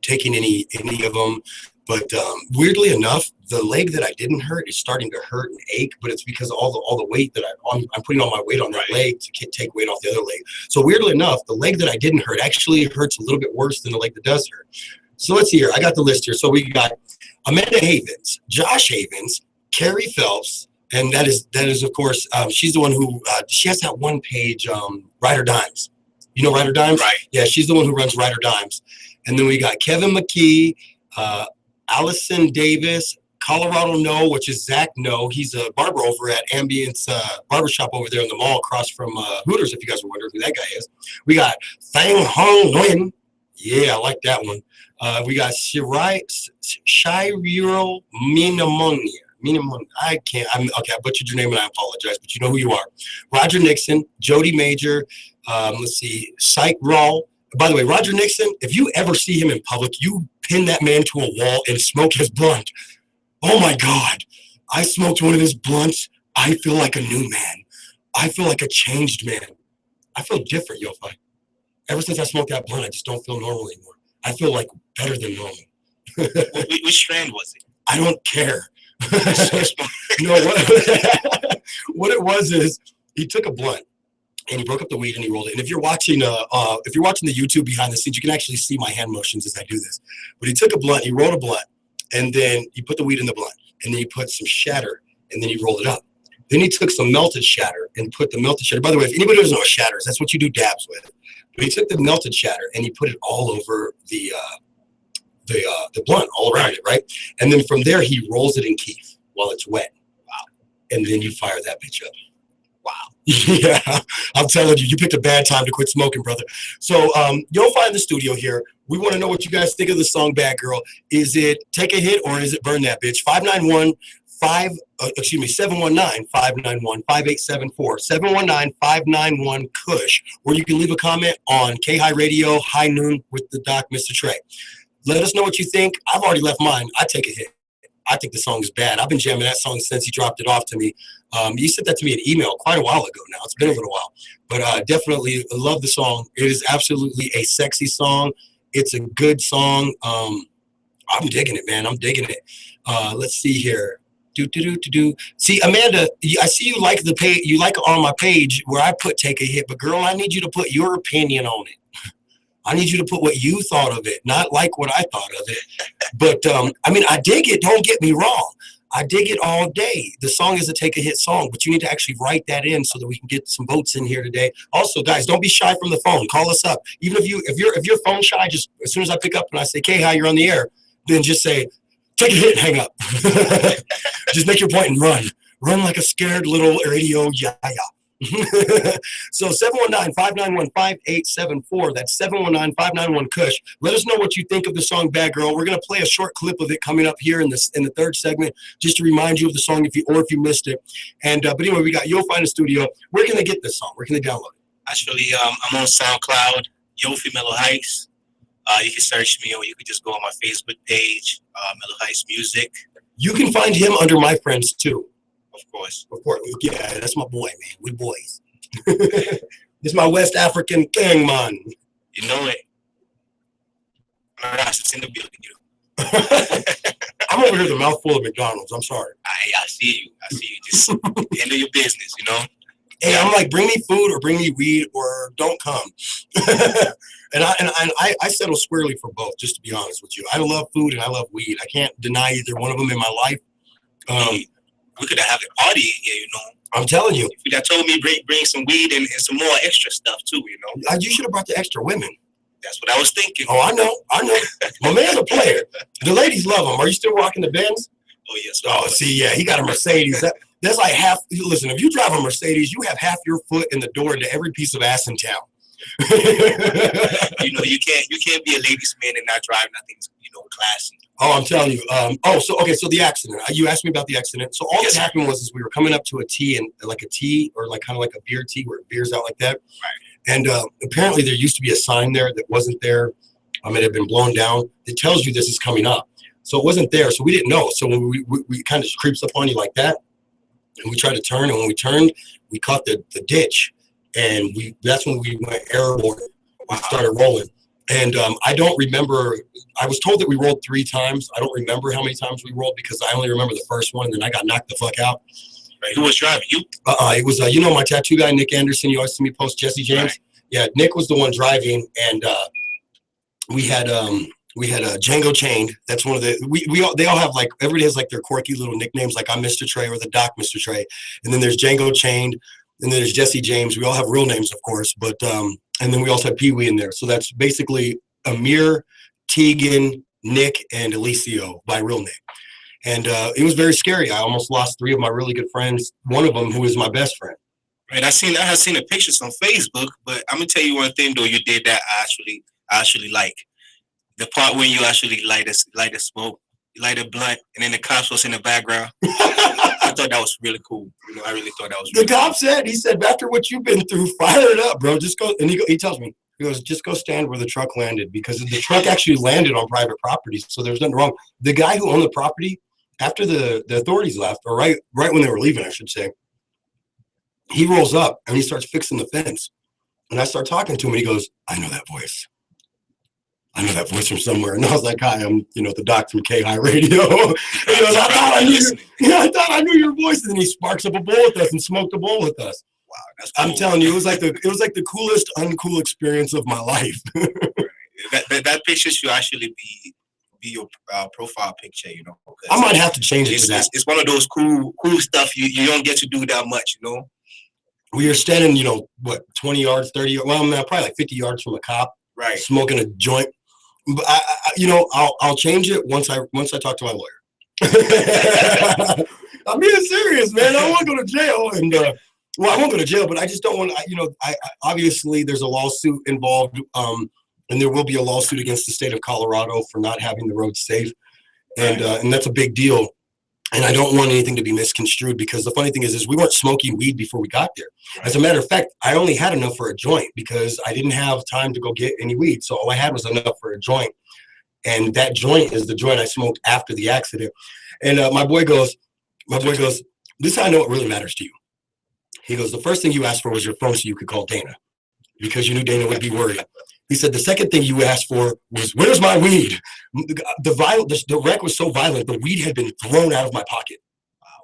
taking any of them. But weirdly enough, the leg that I didn't hurt is starting to hurt and ache, but it's because all the weight that I'm putting all my weight on that leg to take weight off the other leg. So weirdly enough, the leg that I didn't hurt actually hurts a little bit worse than the leg that does hurt. So let's see here. I got the list here. So we got Amanda Havens, Josh Havens, Carrie Phelps, and that is of course she's the one who she has that one page Rider Dimes. You know Rider Dimes? Right. Yeah, she's the one who runs Rider Dimes. And then we got Kevin McKee, Allison Davis, Colorado No, which is Zach No. He's a barber over at Ambience Barbershop over there in the mall across from Hooters, if you guys are wondering who that guy is. We got Fang Hong Nguyen. Yeah, I like that one. We got Shiriro Minamonia. I butchered your name and I apologize, but you know who you are. Roger Nixon, Jody Major, let's see, Psych Rawl. By the way, Roger Nixon, if you ever see him in public, you pin that man to a wall and smoke his blunt. Oh my God. I smoked one of his blunts. I feel like a new man. I feel like a changed man. I feel different, Yofi. Ever since I smoked that blunt, I just don't feel normal anymore. I feel like better than normal. Which strand was it? I don't care. No, what it was is he took a blunt and he broke up the weed and he rolled it. And if you're watching the YouTube behind the scenes, you can actually see my hand motions as I do this. But he took a blunt, he rolled a blunt, and then he put the weed in the blunt, and then he put some shatter, and then he rolled it up. Then he took some melted shatter and put the melted shatter. By the way, if anybody doesn't know what shatter is, that's what you do dabs with. But he took the melted shatter and he put it all over the blunt, all around it, right? And then from there, he rolls it in keef while it's wet. Wow. And then you fire that bitch up. Wow. Yeah, I'm telling you, you picked a bad time to quit smoking, brother. So you'll find the studio here. We want to know what you guys think of the song Bad Girl. Is it Take a Hit or is it Burn That Bitch? 719-591-5874. 719-591-KUSH. Or you can leave a comment on K-High Radio, High Noon with the Doc MistaTre. Let us know what you think. I've already left mine. I Take a Hit. I think the song is bad. I've been jamming that song since he dropped it off to me. You sent that to me in email quite a while ago now. It's been a little while. But definitely love the song. It is absolutely a sexy song. It's a good song. I'm digging it, man. I'm digging it. Let's see here. See, Amanda, I see you like the page. You like on my page where I put Take a Hit. But, girl, I need you to put your opinion on it. I need you to put what you thought of it, not like what I thought of it. But, I mean, I dig it. Don't get me wrong. I dig it all day. The song is a Take a Hit song, but you need to actually write that in so that we can get some votes in here today. Also, guys, don't be shy from the phone. Call us up. Even if you're phone shy, just as soon as I pick up and I say, "K, hi, you're on the air," then just say, "Take a hit," and hang up. Just make your point and run. Run like a scared little radio yaya. So 719-591-5874. That's 719-591-KUSH. Let us know what you think of the song Bad Girl. We're going to play a short clip of it coming up here in the third segment, just to remind you of the song if you missed it. And but anyway, we got Yofi in the studio. Where can they get this song? Where can they download it? Actually, I'm on SoundCloud, Yofi Mellow Heights. You can search me, or you can just go on my Facebook page, Mellow Heights Music. You can find him under My Friends too. Of course. Yeah, that's my boy, man. We boys. This is my West African thing, man. You know it. It's in the building, you know. I'm over here with a mouthful of McDonald's. I'm sorry. I see you. Just handle your business, you know. Hey, I'm like, bring me food or bring me weed or don't come. And I settle squarely for both, just to be honest with you. I love food and I love weed. I can't deny either one of them in my life. We could have a party in here, you know. I'm telling you. If you had told me bring some weed and some more extra stuff too, you know. You should have brought the extra women. That's what I was thinking. Oh, I know. My man's a player. The ladies love him. Are you still rocking the Benz? Oh, yes. Oh, see, yeah, he got a Mercedes. That's like half. Listen, if you drive a Mercedes, you have half your foot in the door into every piece of ass in town. You know, you can't be a ladies' man and not drive nothing, you know, classy. Oh, I'm telling you. So the accident. You asked me about the accident. So all that happened was we were coming up to a T and like a T or like kind of like a beer T where beer's out like that. Right. And apparently there used to be a sign there that wasn't there. It had been blown down. It tells you this is coming up. So it wasn't there. So we didn't know. So when we kind of just creeps up on you like that, and we tried to turn. And when we turned, we caught the ditch, and that's when we went airborne. We started rolling. And I don't remember. I was told that we rolled 3 times. I don't remember how many times we rolled because I only remember the first one, and then I got knocked the fuck out. Right. Who was driving? You? It was my tattoo guy, Nick Anderson. You always see me post Jesse James. Right. Yeah, Nick was the one driving, and we had Django Chained. That's one of the they all have, like, everybody has like their quirky little nicknames, like I'm MistaTre or the Doc MistaTre, and then there's Django Chained, and then there's Jesse James. We all have real names, of course, but and then we also have Pee Wee in there. So that's basically Amir, Tegan, Nick, and Alicio by real name. And it was very scary. I almost lost 3 of my really good friends. One of them who is my best friend. Right. I have seen the pictures on Facebook, but I'm gonna tell you one thing though. You did that. I actually like the part when you actually light a smoke, you light a blunt, and then the cops was in the background. I thought that was really cool. You know, I really thought that was. Really the cop said, he said, after what you've been through, fire it up, bro. Just go. And he tells me, he goes, just go stand where the truck landed, because the truck actually landed on private property, so there's nothing wrong. The guy who owned the property, after the authorities left, or right when they were leaving, I should say, he rolls up and he starts fixing the fence. And I start talking to him, and he goes, I know that voice. I know that voice from somewhere. And I was like, hi, I'm, the Doc from K-High Radio. And he goes, I thought I knew your voice. And then he sparks up a bowl with us and smoked a bowl with us. Wow, that's cool. I'm telling you, it was like the coolest uncool experience of my life. that picture should actually be your profile picture, I might have to change it to that. It's one of those cool stuff you don't get to do that much, We are standing, 20 yards, 30 yards, probably like 50 yards from a cop, right? Smoking a joint. But I'll change it once I talk to my lawyer. I'm being serious, man. I don't want to go to jail. And Well, I won't go to jail, but I just don't want to, I obviously there's a lawsuit involved, and there will be a lawsuit against the state of Colorado for not having the roads safe. And that's a big deal. And I don't want anything to be misconstrued, because the funny thing is we weren't smoking weed before we got there. As a matter of fact, I only had enough for a joint because I didn't have time to go get any weed. So all I had was enough for a joint. And that joint is the joint I smoked after the accident. And my boy goes, this is how I know what really matters to you. He goes, the first thing you asked for was your phone so you could call Dana, because you knew Dana would be worried. He said, the second thing you asked for was, where's my weed? The wreck was so violent, the weed had been thrown out of my pocket.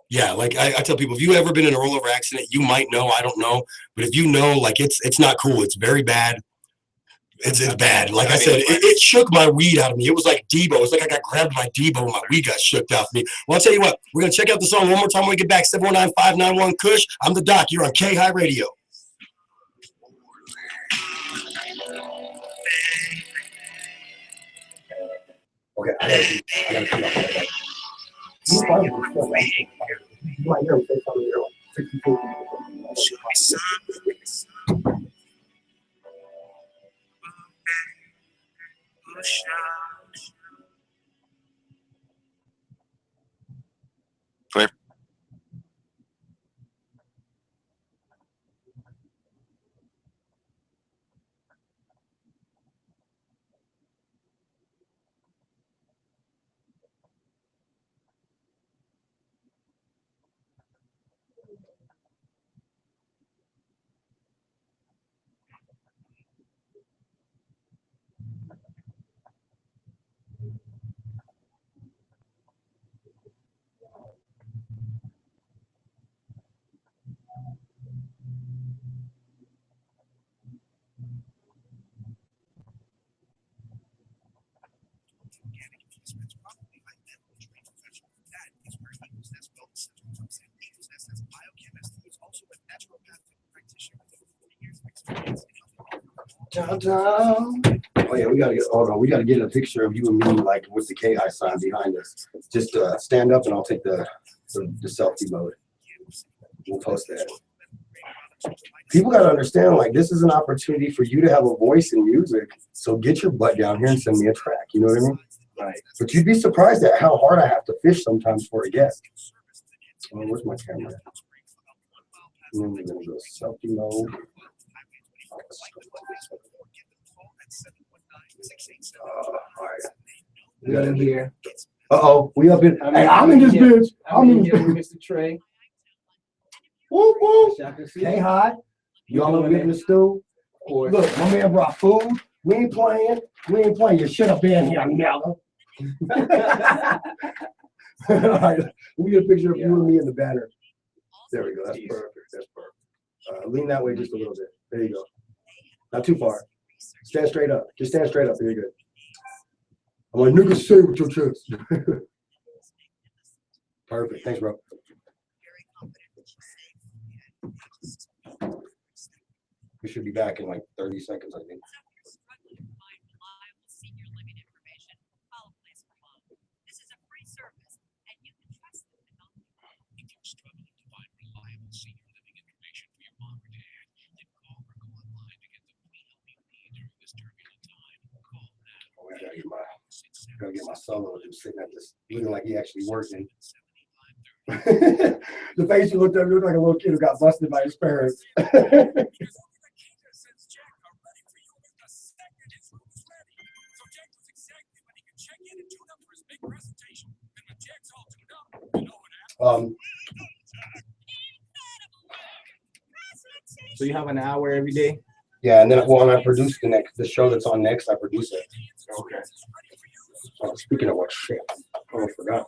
Yeah, like I tell people, if you ever been in a rollover accident, you might know, I don't know. But if you know, like it's not cool. It's very bad. It's bad. Like I said, it shook my weed out of me. It was like Debo. It's like I got grabbed by Debo and my weed got shook off me. Well, I'll tell you what, we're going to check out the song one more time when we get back. 719-591-KUSH. I'm the Doc. You're on K-High Radio. Okay, I gotta come up with that. You might hear him say something here, like 64. Clear. Downtown. Oh yeah, we gotta get a picture of you and me, like with the KI sign behind us. Just stand up and I'll take the selfie mode. We'll post that. People gotta understand, like, this is an opportunity for you to have a voice in music. So get your butt down here and send me a track. You know what I mean? Right. But you'd be surprised at how hard I have to fish sometimes for a guest. Oh, where's my camera? And then we're gonna go selfie mode. All right. We got in here. Uh-oh, we up in. Hey, I'm in this bitch. I'm in here with MistaTre. Woo woo. Hey, hi. You all up in the stew? Of course. Look, my man brought food. We ain't playing. You should have been here, Nello. All right. We get a picture of you and me in the banner. There we go. That's perfect. That's perfect. Lean that way just a little bit. There you go. Not too far. Stand straight up. Just stand straight up. There you go. I'm like, nigga, say with your chest. Perfect. Thanks, bro. We should be back in like 30 seconds, I think. Gotta get my solo just sitting at this, looking like he actually working. The face you looked at, you looked like a little kid who got busted by his parents. So you have an hour every day? Yeah, and then when I produce the show that's on next, I produce it. Okay. Speaking of what shit, I forgot.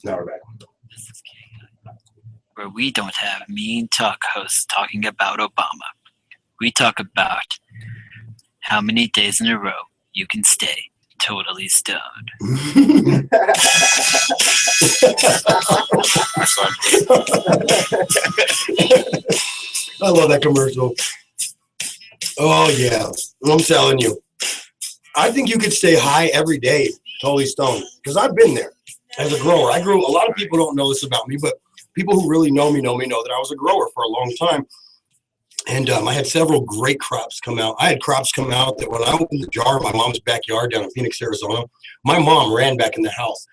Now we're back. Where we don't have mean talk hosts talking about Obama. We talk about how many days in a row you can stay totally stoned. I love that commercial. Oh yeah, I'm telling you. I think you could stay high every day, totally stoned, because I've been there. as a grower. A lot of people don't know this about me, but people who really know me know that I was a grower for a long time. And I had several great crops come out. I had crops come out that when I opened the jar in my mom's backyard down in Phoenix, Arizona, my mom ran back in the house.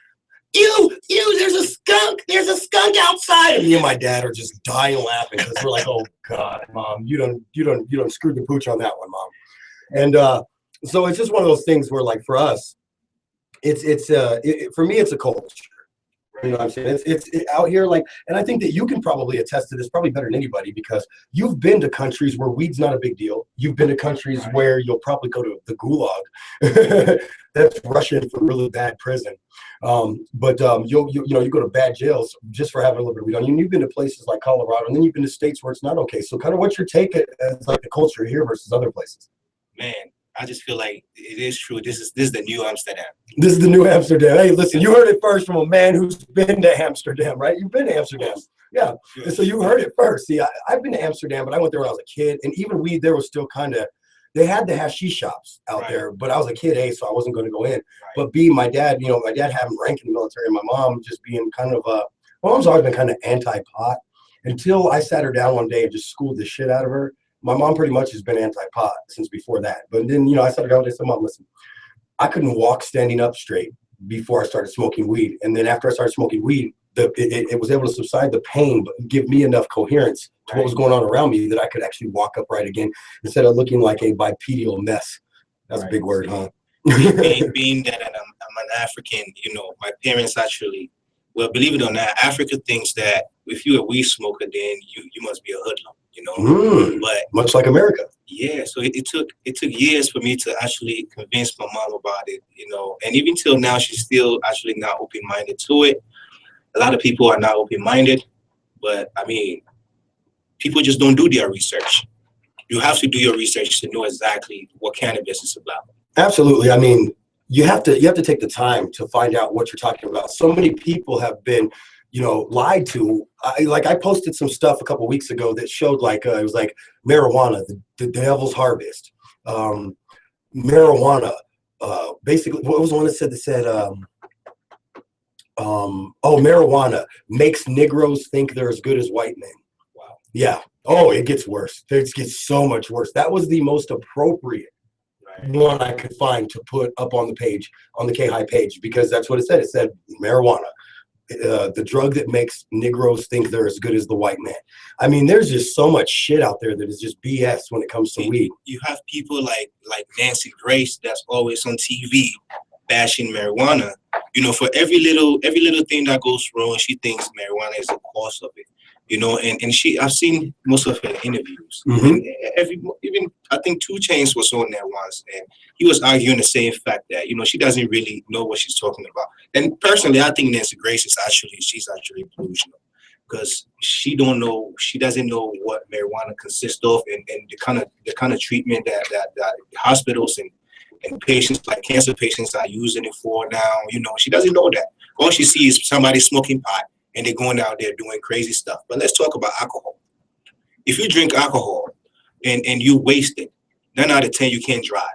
Ew, there's a skunk. There's a skunk outside. And me and my dad are just dying laughing because we're like, oh God, Mom, you don't screw the pooch on that one, Mom. And so it's just one of those things where, like, for us, for me, it's a culture. You know what I'm saying? It's out here, like, and I think that you can probably attest to this probably better than anybody because you've been to countries where weed's not a big deal. You've been to countries where you'll probably go to the gulag. That's Russian for really bad prison. But you go to bad jails just for having a little bit of weed on you. And you've been to places like Colorado, and then you've been to states where it's not okay. So kind of what's your take as like the culture here versus other places? Man, I just feel like it is true. This is the new Amsterdam. This is the new Amsterdam. Hey, listen, you heard it first from a man who's been to Amsterdam, right? You've been to Amsterdam. Yeah. And so you heard it first. See, I've been to Amsterdam, but I went there when I was a kid. And even weed, there was still kind of, they had the hashish shops out there, but I was a kid, A, so I wasn't going to go in. But B, my dad having rank in the military, and my mom just being kind of, my mom's always been kind of anti-pot until I sat her down one day and just schooled the shit out of her. My mom pretty much has been anti-pot since before that. But then, I sat her down and I said, Mom, listen, I couldn't walk standing up straight before I started smoking weed. And then after I started smoking weed, it was able to subside the pain, but give me enough coherence to what was going on around me that I could actually walk upright again instead of looking like a bipedal mess. That's a big word, huh? being that I'm an African, my parents actually, well, believe it or not, Africa thinks that if you're a weed smoker, then you must be a hoodlum, But much like America. Yeah, so it took years for me to actually convince my mom about it, and even till now, she's still actually not open-minded to it. A lot of people are not open-minded, but I mean, people just don't do their research. You have to do your research to know exactly what cannabis is about. Absolutely. I mean, you have to take the time to find out what you're talking about. So many people have been, lied to. I posted some stuff a couple of weeks ago that showed it was like marijuana, the devil's harvest, marijuana. Basically, what was the one that said marijuana makes Negroes think they're as good as white men. Wow. Yeah. Oh, it gets worse. It gets so much worse. That was the most appropriate one I could find to put up on the page, on the K-High page, because that's what it said. It said marijuana, the drug that makes Negroes think they're as good as the white man. I mean, there's just so much shit out there that is just BS when it comes to weed. You have people like Nancy Grace that's always on TV bashing marijuana. For every little thing that goes wrong, she thinks marijuana is the cause of it. And I've seen most of her interviews. And even I think 2 Chainz was on there once, and he was arguing the same fact that she doesn't really know what she's talking about. And personally, I think Nancy Grace she's actually delusional because she doesn't know what marijuana consists of, and the kind of treatment that hospitals and patients like cancer patients are using it for now. She doesn't know that. All she sees is somebody smoking pot, and they're going out there doing crazy stuff. But let's talk about alcohol. If you drink alcohol and you waste it, 9 out of 10, you can't drive.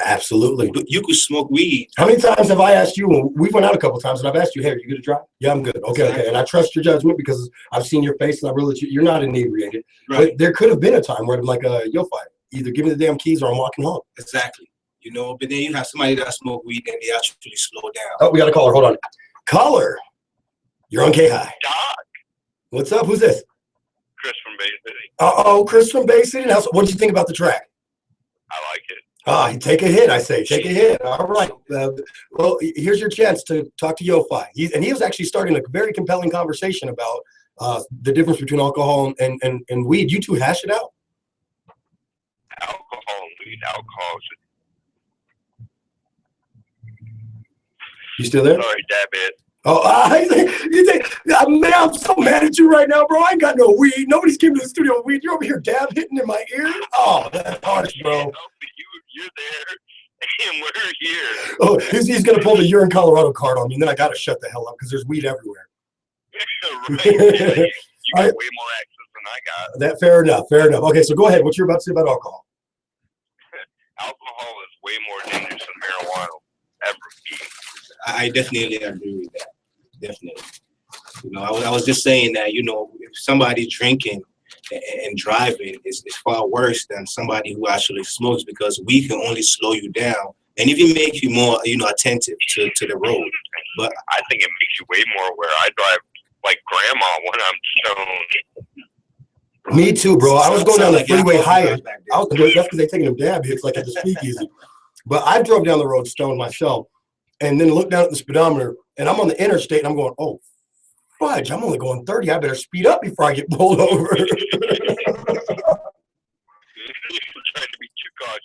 Absolutely. But you could smoke weed. How many times have I asked you, we've went out a couple of times, and I've asked you, hey, are you good to drive? Yeah, I'm good. Okay. And I trust your judgment because I've seen your face, and I realize you're not inebriated. Right. But there could have been a time where I'm like, Yofi, either give me the damn keys or I'm walking home. Exactly. But then you have somebody that smoke weed and they actually slow down. Oh, we got a caller. Hold on. Caller. You're on K-High. Doc. What's up? Who's this? Chris from Bay City. Uh-oh, Chris from Bay City. Now, what did you think about the track? I like it. Take a hit, I say. Take a hit. All right. Well, here's your chance to talk to Yofi. He was actually starting a very compelling conversation about the difference between alcohol and weed. You two hash it out. Alcohol and weed. Alcohol. You still there? Sorry, dab it. Man, I'm so mad at you right now, bro. I ain't got no weed. Nobody's came to the studio with weed. You're over here dab hitting in my ear. Oh, that's harsh, bro. You're there, and we're here. Oh, he's going to pull the You're in Colorado card on me, and then I got to shut the hell up because there's weed everywhere. Right. You got way more access than I got. That fair enough. Okay, so go ahead. What you're about to say about alcohol? Alcohol is way more dangerous than marijuana ever be. I definitely agree with that. definitely. You know, I was just saying that, you know, if somebody drinking and driving is far worse than somebody who actually smokes, because weed can only slow you down and even make you more, you know, attentive to the road. But I think it makes you way more aware. I drive like grandma when I'm stoned. Me too, bro. I was going down the Sound like freeway y'all higher. back That's because they taking them dab hits like at the speakeasy. But I drove down the road stoned myself, and then looked down at the speedometer, and I'm on the interstate, and I'm going, oh, fudge, I'm only going 30. I better speed up before I get pulled over. Trying to be too cautious.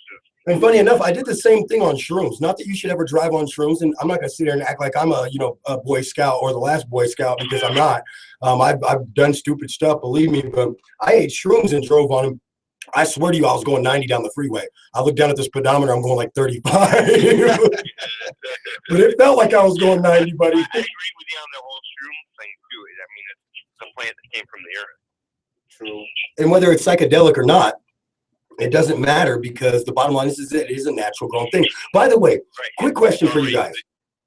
And funny enough, I did the same thing on shrooms. Not that you should ever drive on shrooms, and I'm not gonna sit there and act like I'm a Boy Scout or the last Boy Scout, because I'm not. I've done stupid stuff, believe me. But I ate shrooms and drove on them. I swear to you, I was going 90 down the freeway. I looked down at the speedometer, I'm going like 35. But it felt like I was going 90, buddy. I agree with you on the whole shroom thing too. I mean, it's a plant that came from the earth. True. And whether it's psychedelic or not, it doesn't matter, because the bottom line is it is a natural growing thing. By the way, quick question for you guys. It's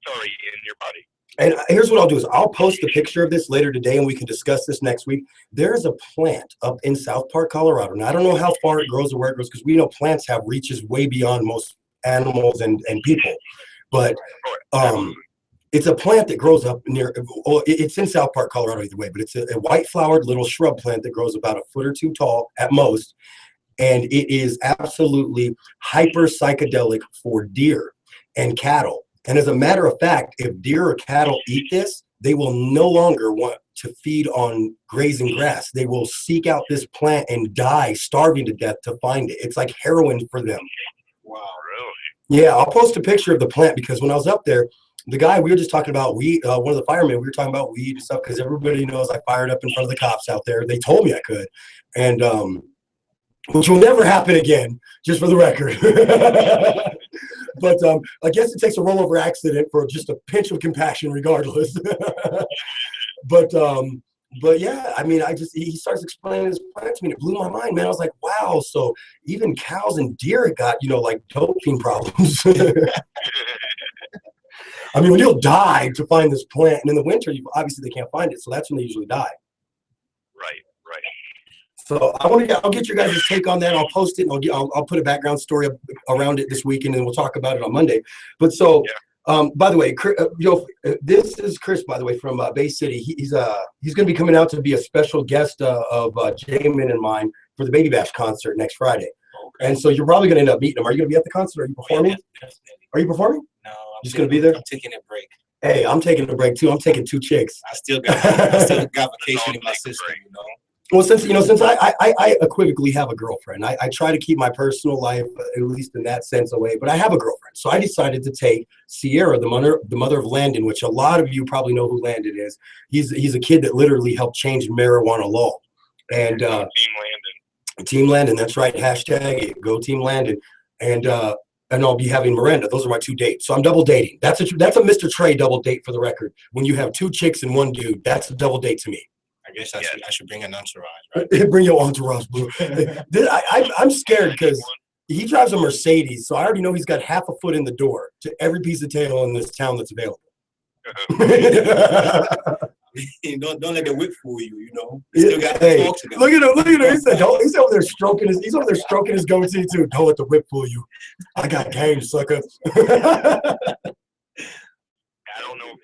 already in your body. And here's what I'll do is I'll post a picture of this later today, and we can discuss this next week. There's a plant up in South Park, Colorado. Now, I don't know how far it grows or where it grows, because we know plants have reaches way beyond most animals and people. But it's a plant that grows up near, well, it's in South Park, Colorado either way, but it's a white flowered little shrub plant that grows about a foot or two tall at most. And it is absolutely hyper psychedelic for deer and cattle. And as a matter of fact, if deer or cattle eat this, they will no longer want to feed on grazing grass. They will seek out this plant and die starving to death to find it. It's like heroin for them. Wow, really? Yeah, I'll post a picture of the plant, because when I was up there, the guy, we were just talking about weed, one of the firemen, we were talking about weed and stuff, because everybody knows I fired up in front of the cops out there. They told me I could. And, which will never happen again, just for the record. But I guess it takes a rollover accident for just a pinch of compassion regardless. But yeah, I mean, he starts explaining his plan to me, and it blew my mind, man. I was like, wow, so even cows and deer got, like doping problems. I mean, when you'll die to find this plant, and in the winter, obviously they can't find it, so that's when they usually die. Right. So I'll get your guys' take on that. I'll post it, and I'll put a background story around it this week, and then we'll talk about it on Monday. But so, by the way, this is Chris, by the way, from Bay City. He's going to be coming out to be a special guest of Jamin and mine for the Baby Bash concert next Friday. Okay. And so you're probably going to end up meeting him. Are you going to be at the concert? Are you performing? Definitely. Are you performing? No, I'm just going to be there. I'm taking a break. Hey, I'm taking a break too. I'm taking 2 chicks. I still got vacation in my system, Well, since I equivocally have a girlfriend, I try to keep my personal life, at least in that sense, away. But I have a girlfriend, so I decided to take Sierra, the mother of Landon, which a lot of you probably know who Landon is. He's a kid that literally helped change marijuana law. And Team Landon, that's right. Hashtag it, go Team Landon. And I'll be having Miranda. Those are my 2 dates. So I'm double dating. That's a MistaTre double date, for the record. When you have 2 chicks and 1 dude, that's a double date to me. I guess I should bring an entourage, right? Bring your entourage, bro. I'm scared because he drives a Mercedes, so I already know he's got half a foot in the door to every piece of tail in this town that's available. Don't let the whip fool you. Still got look at him. He's over there stroking his goatee too. Don't let the whip fool you. I got game, sucker. I don't know if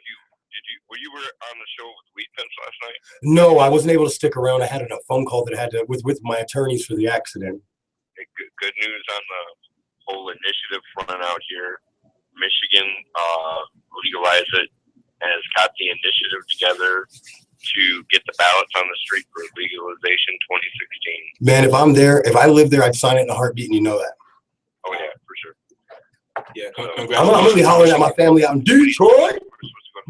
you were on the show with Weed Pimps last night? No, I wasn't able to stick around. I had a phone call that I had to with my attorneys for the accident. Good news on the whole initiative front out here. Michigan legalized it and has got the initiative together to get the ballots on the street for legalization 2016. Man, if I lived there, I'd sign it in a heartbeat, and you know that. Oh yeah, for sure. Yeah, I'm gonna be hollering at my family out in Detroit.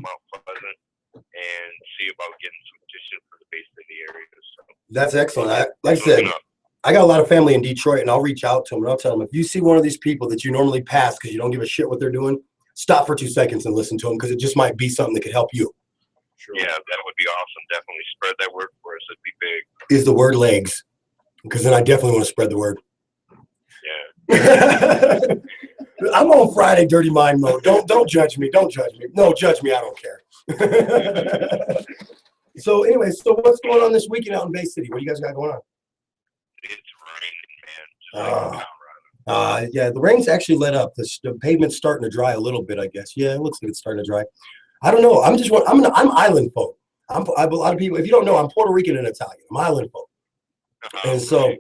Mount Pleasant and see about getting some petition for the Bay City area. So that's excellent. Like I said, I got a lot of family in Detroit, and I'll reach out to them and I'll tell them, if you see one of these people that you normally pass because you don't give a shit what they're doing, stop for 2 seconds and listen to them, because it just might be something that could help you. Sure. Yeah, that would be awesome. Definitely spread that word for us. It'd be big. Is the word legs? Because then I definitely want to spread the word. Yeah. I'm on Friday dirty mind mode. Don't judge me. Don't judge me. No, judge me. I don't care. So anyway, so what's going on this weekend out in Bay City? What do you guys got going on? It's raining, man. Just like Yeah, the rain's actually let up. The pavement's starting to dry a little bit, I guess. Yeah, it looks like it's starting to dry. I don't know. I'm island folk. I'm a lot of people. If you don't know, I'm Puerto Rican and Italian. I'm island folk, and so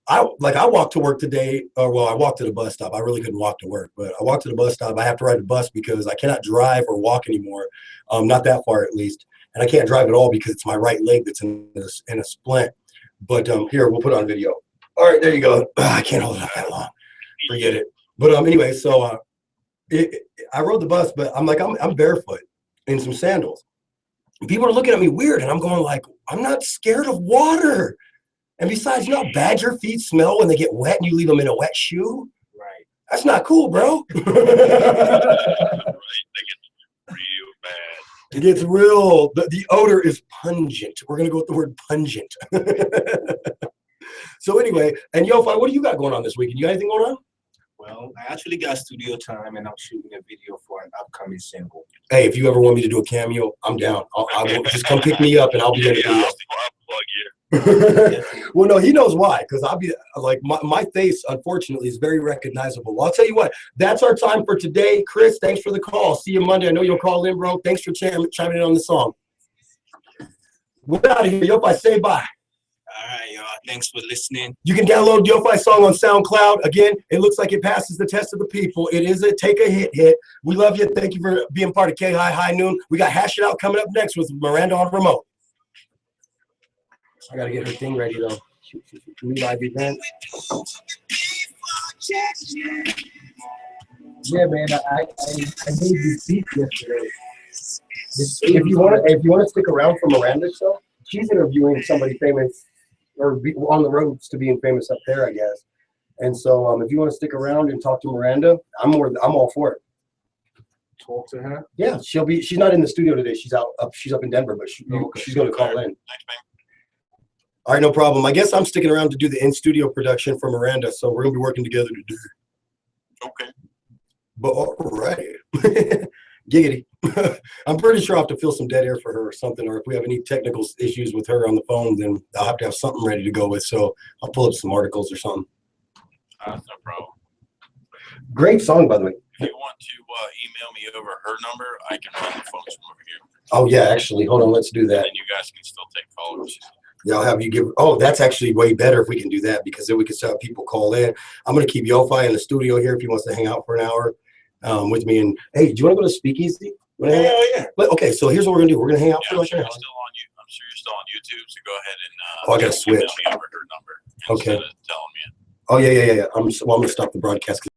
I walked to work today. Or well, I walked to the bus stop. I really couldn't walk to work, but I walked to the bus stop. I have to ride the bus because I cannot drive or walk anymore. Not that far at least, and I can't drive at all because it's my right leg that's in a splint. But here, we'll put on video. All right, there you go. I can't hold it up that long. Forget it. But anyway, so I rode the bus, but I'm barefoot in some sandals. And people are looking at me weird, and I'm going like, I'm not scared of water. And besides, you know how bad your feet smell when they get wet and you leave them in a wet shoe? Right. That's not cool, bro. right, they get real bad. It gets real. The odor is pungent. We're gonna go with the word pungent. So anyway, and Yofi, what do you got going on this weekend? You got anything going on? Well, I actually got studio time and I'm shooting a video for an upcoming single. Hey, if you ever want me to do a cameo, I'm down. I will just come pick me up and I'll be in the video. I'll plug you. Well, no, he knows why, because I'll be like, my face, unfortunately, is very recognizable. Well, I'll tell you what, that's our time for today. Chris, thanks for the call. See you Monday. I know you'll call in, bro. Thanks for chiming in on the song. We're out of here. Yofi, say bye. All right, y'all. Thanks for listening. You can download Yofi's song on SoundCloud. Again, it looks like it passes the test of the people. It is a take a hit. We love you. Thank you for being part of High Noon. We got Hash It Out coming up next with Miranda on remote. I got to get her thing ready, though. New live event. Yeah, man. I made this beat yesterday. If you want to stick around for Miranda's show, she's interviewing somebody famous or on the roads to being famous up there, I guess. And so if you want to stick around and talk to Miranda, I'm all for it. Talk to her. Yeah, she's not in the studio today. She's up in Denver, but she's going to call in. Thanks, man. All right, no problem. I guess I'm sticking around to do the in-studio production for Miranda, so we're going to be working together to do it. Okay. But all right. Giggity. I'm pretty sure I'll have to fill some dead air for her or something, or if we have any technical issues with her on the phone, then I'll have to have something ready to go with, so I'll pull up some articles or something. That's no problem. Great song, by the way. If you want to email me over her number, I can run the phones from over here. Oh, yeah, actually. Hold on. Let's do that. And you guys can still take callers. Yeah, I'll have you give. Oh, that's actually way better if we can do that, because then we can have people call in. I'm going to keep Yofi in the studio here if he wants to hang out for an hour with me. And hey, do you want to go to Speakeasy? Yeah. But, okay, so here's what we're going to do. We're going to hang out for like an hour. I'm sure you're still on YouTube, so go ahead and I got to switch. email me over her number Okay. instead of telling me. Oh, yeah. I'm going to stop the broadcast because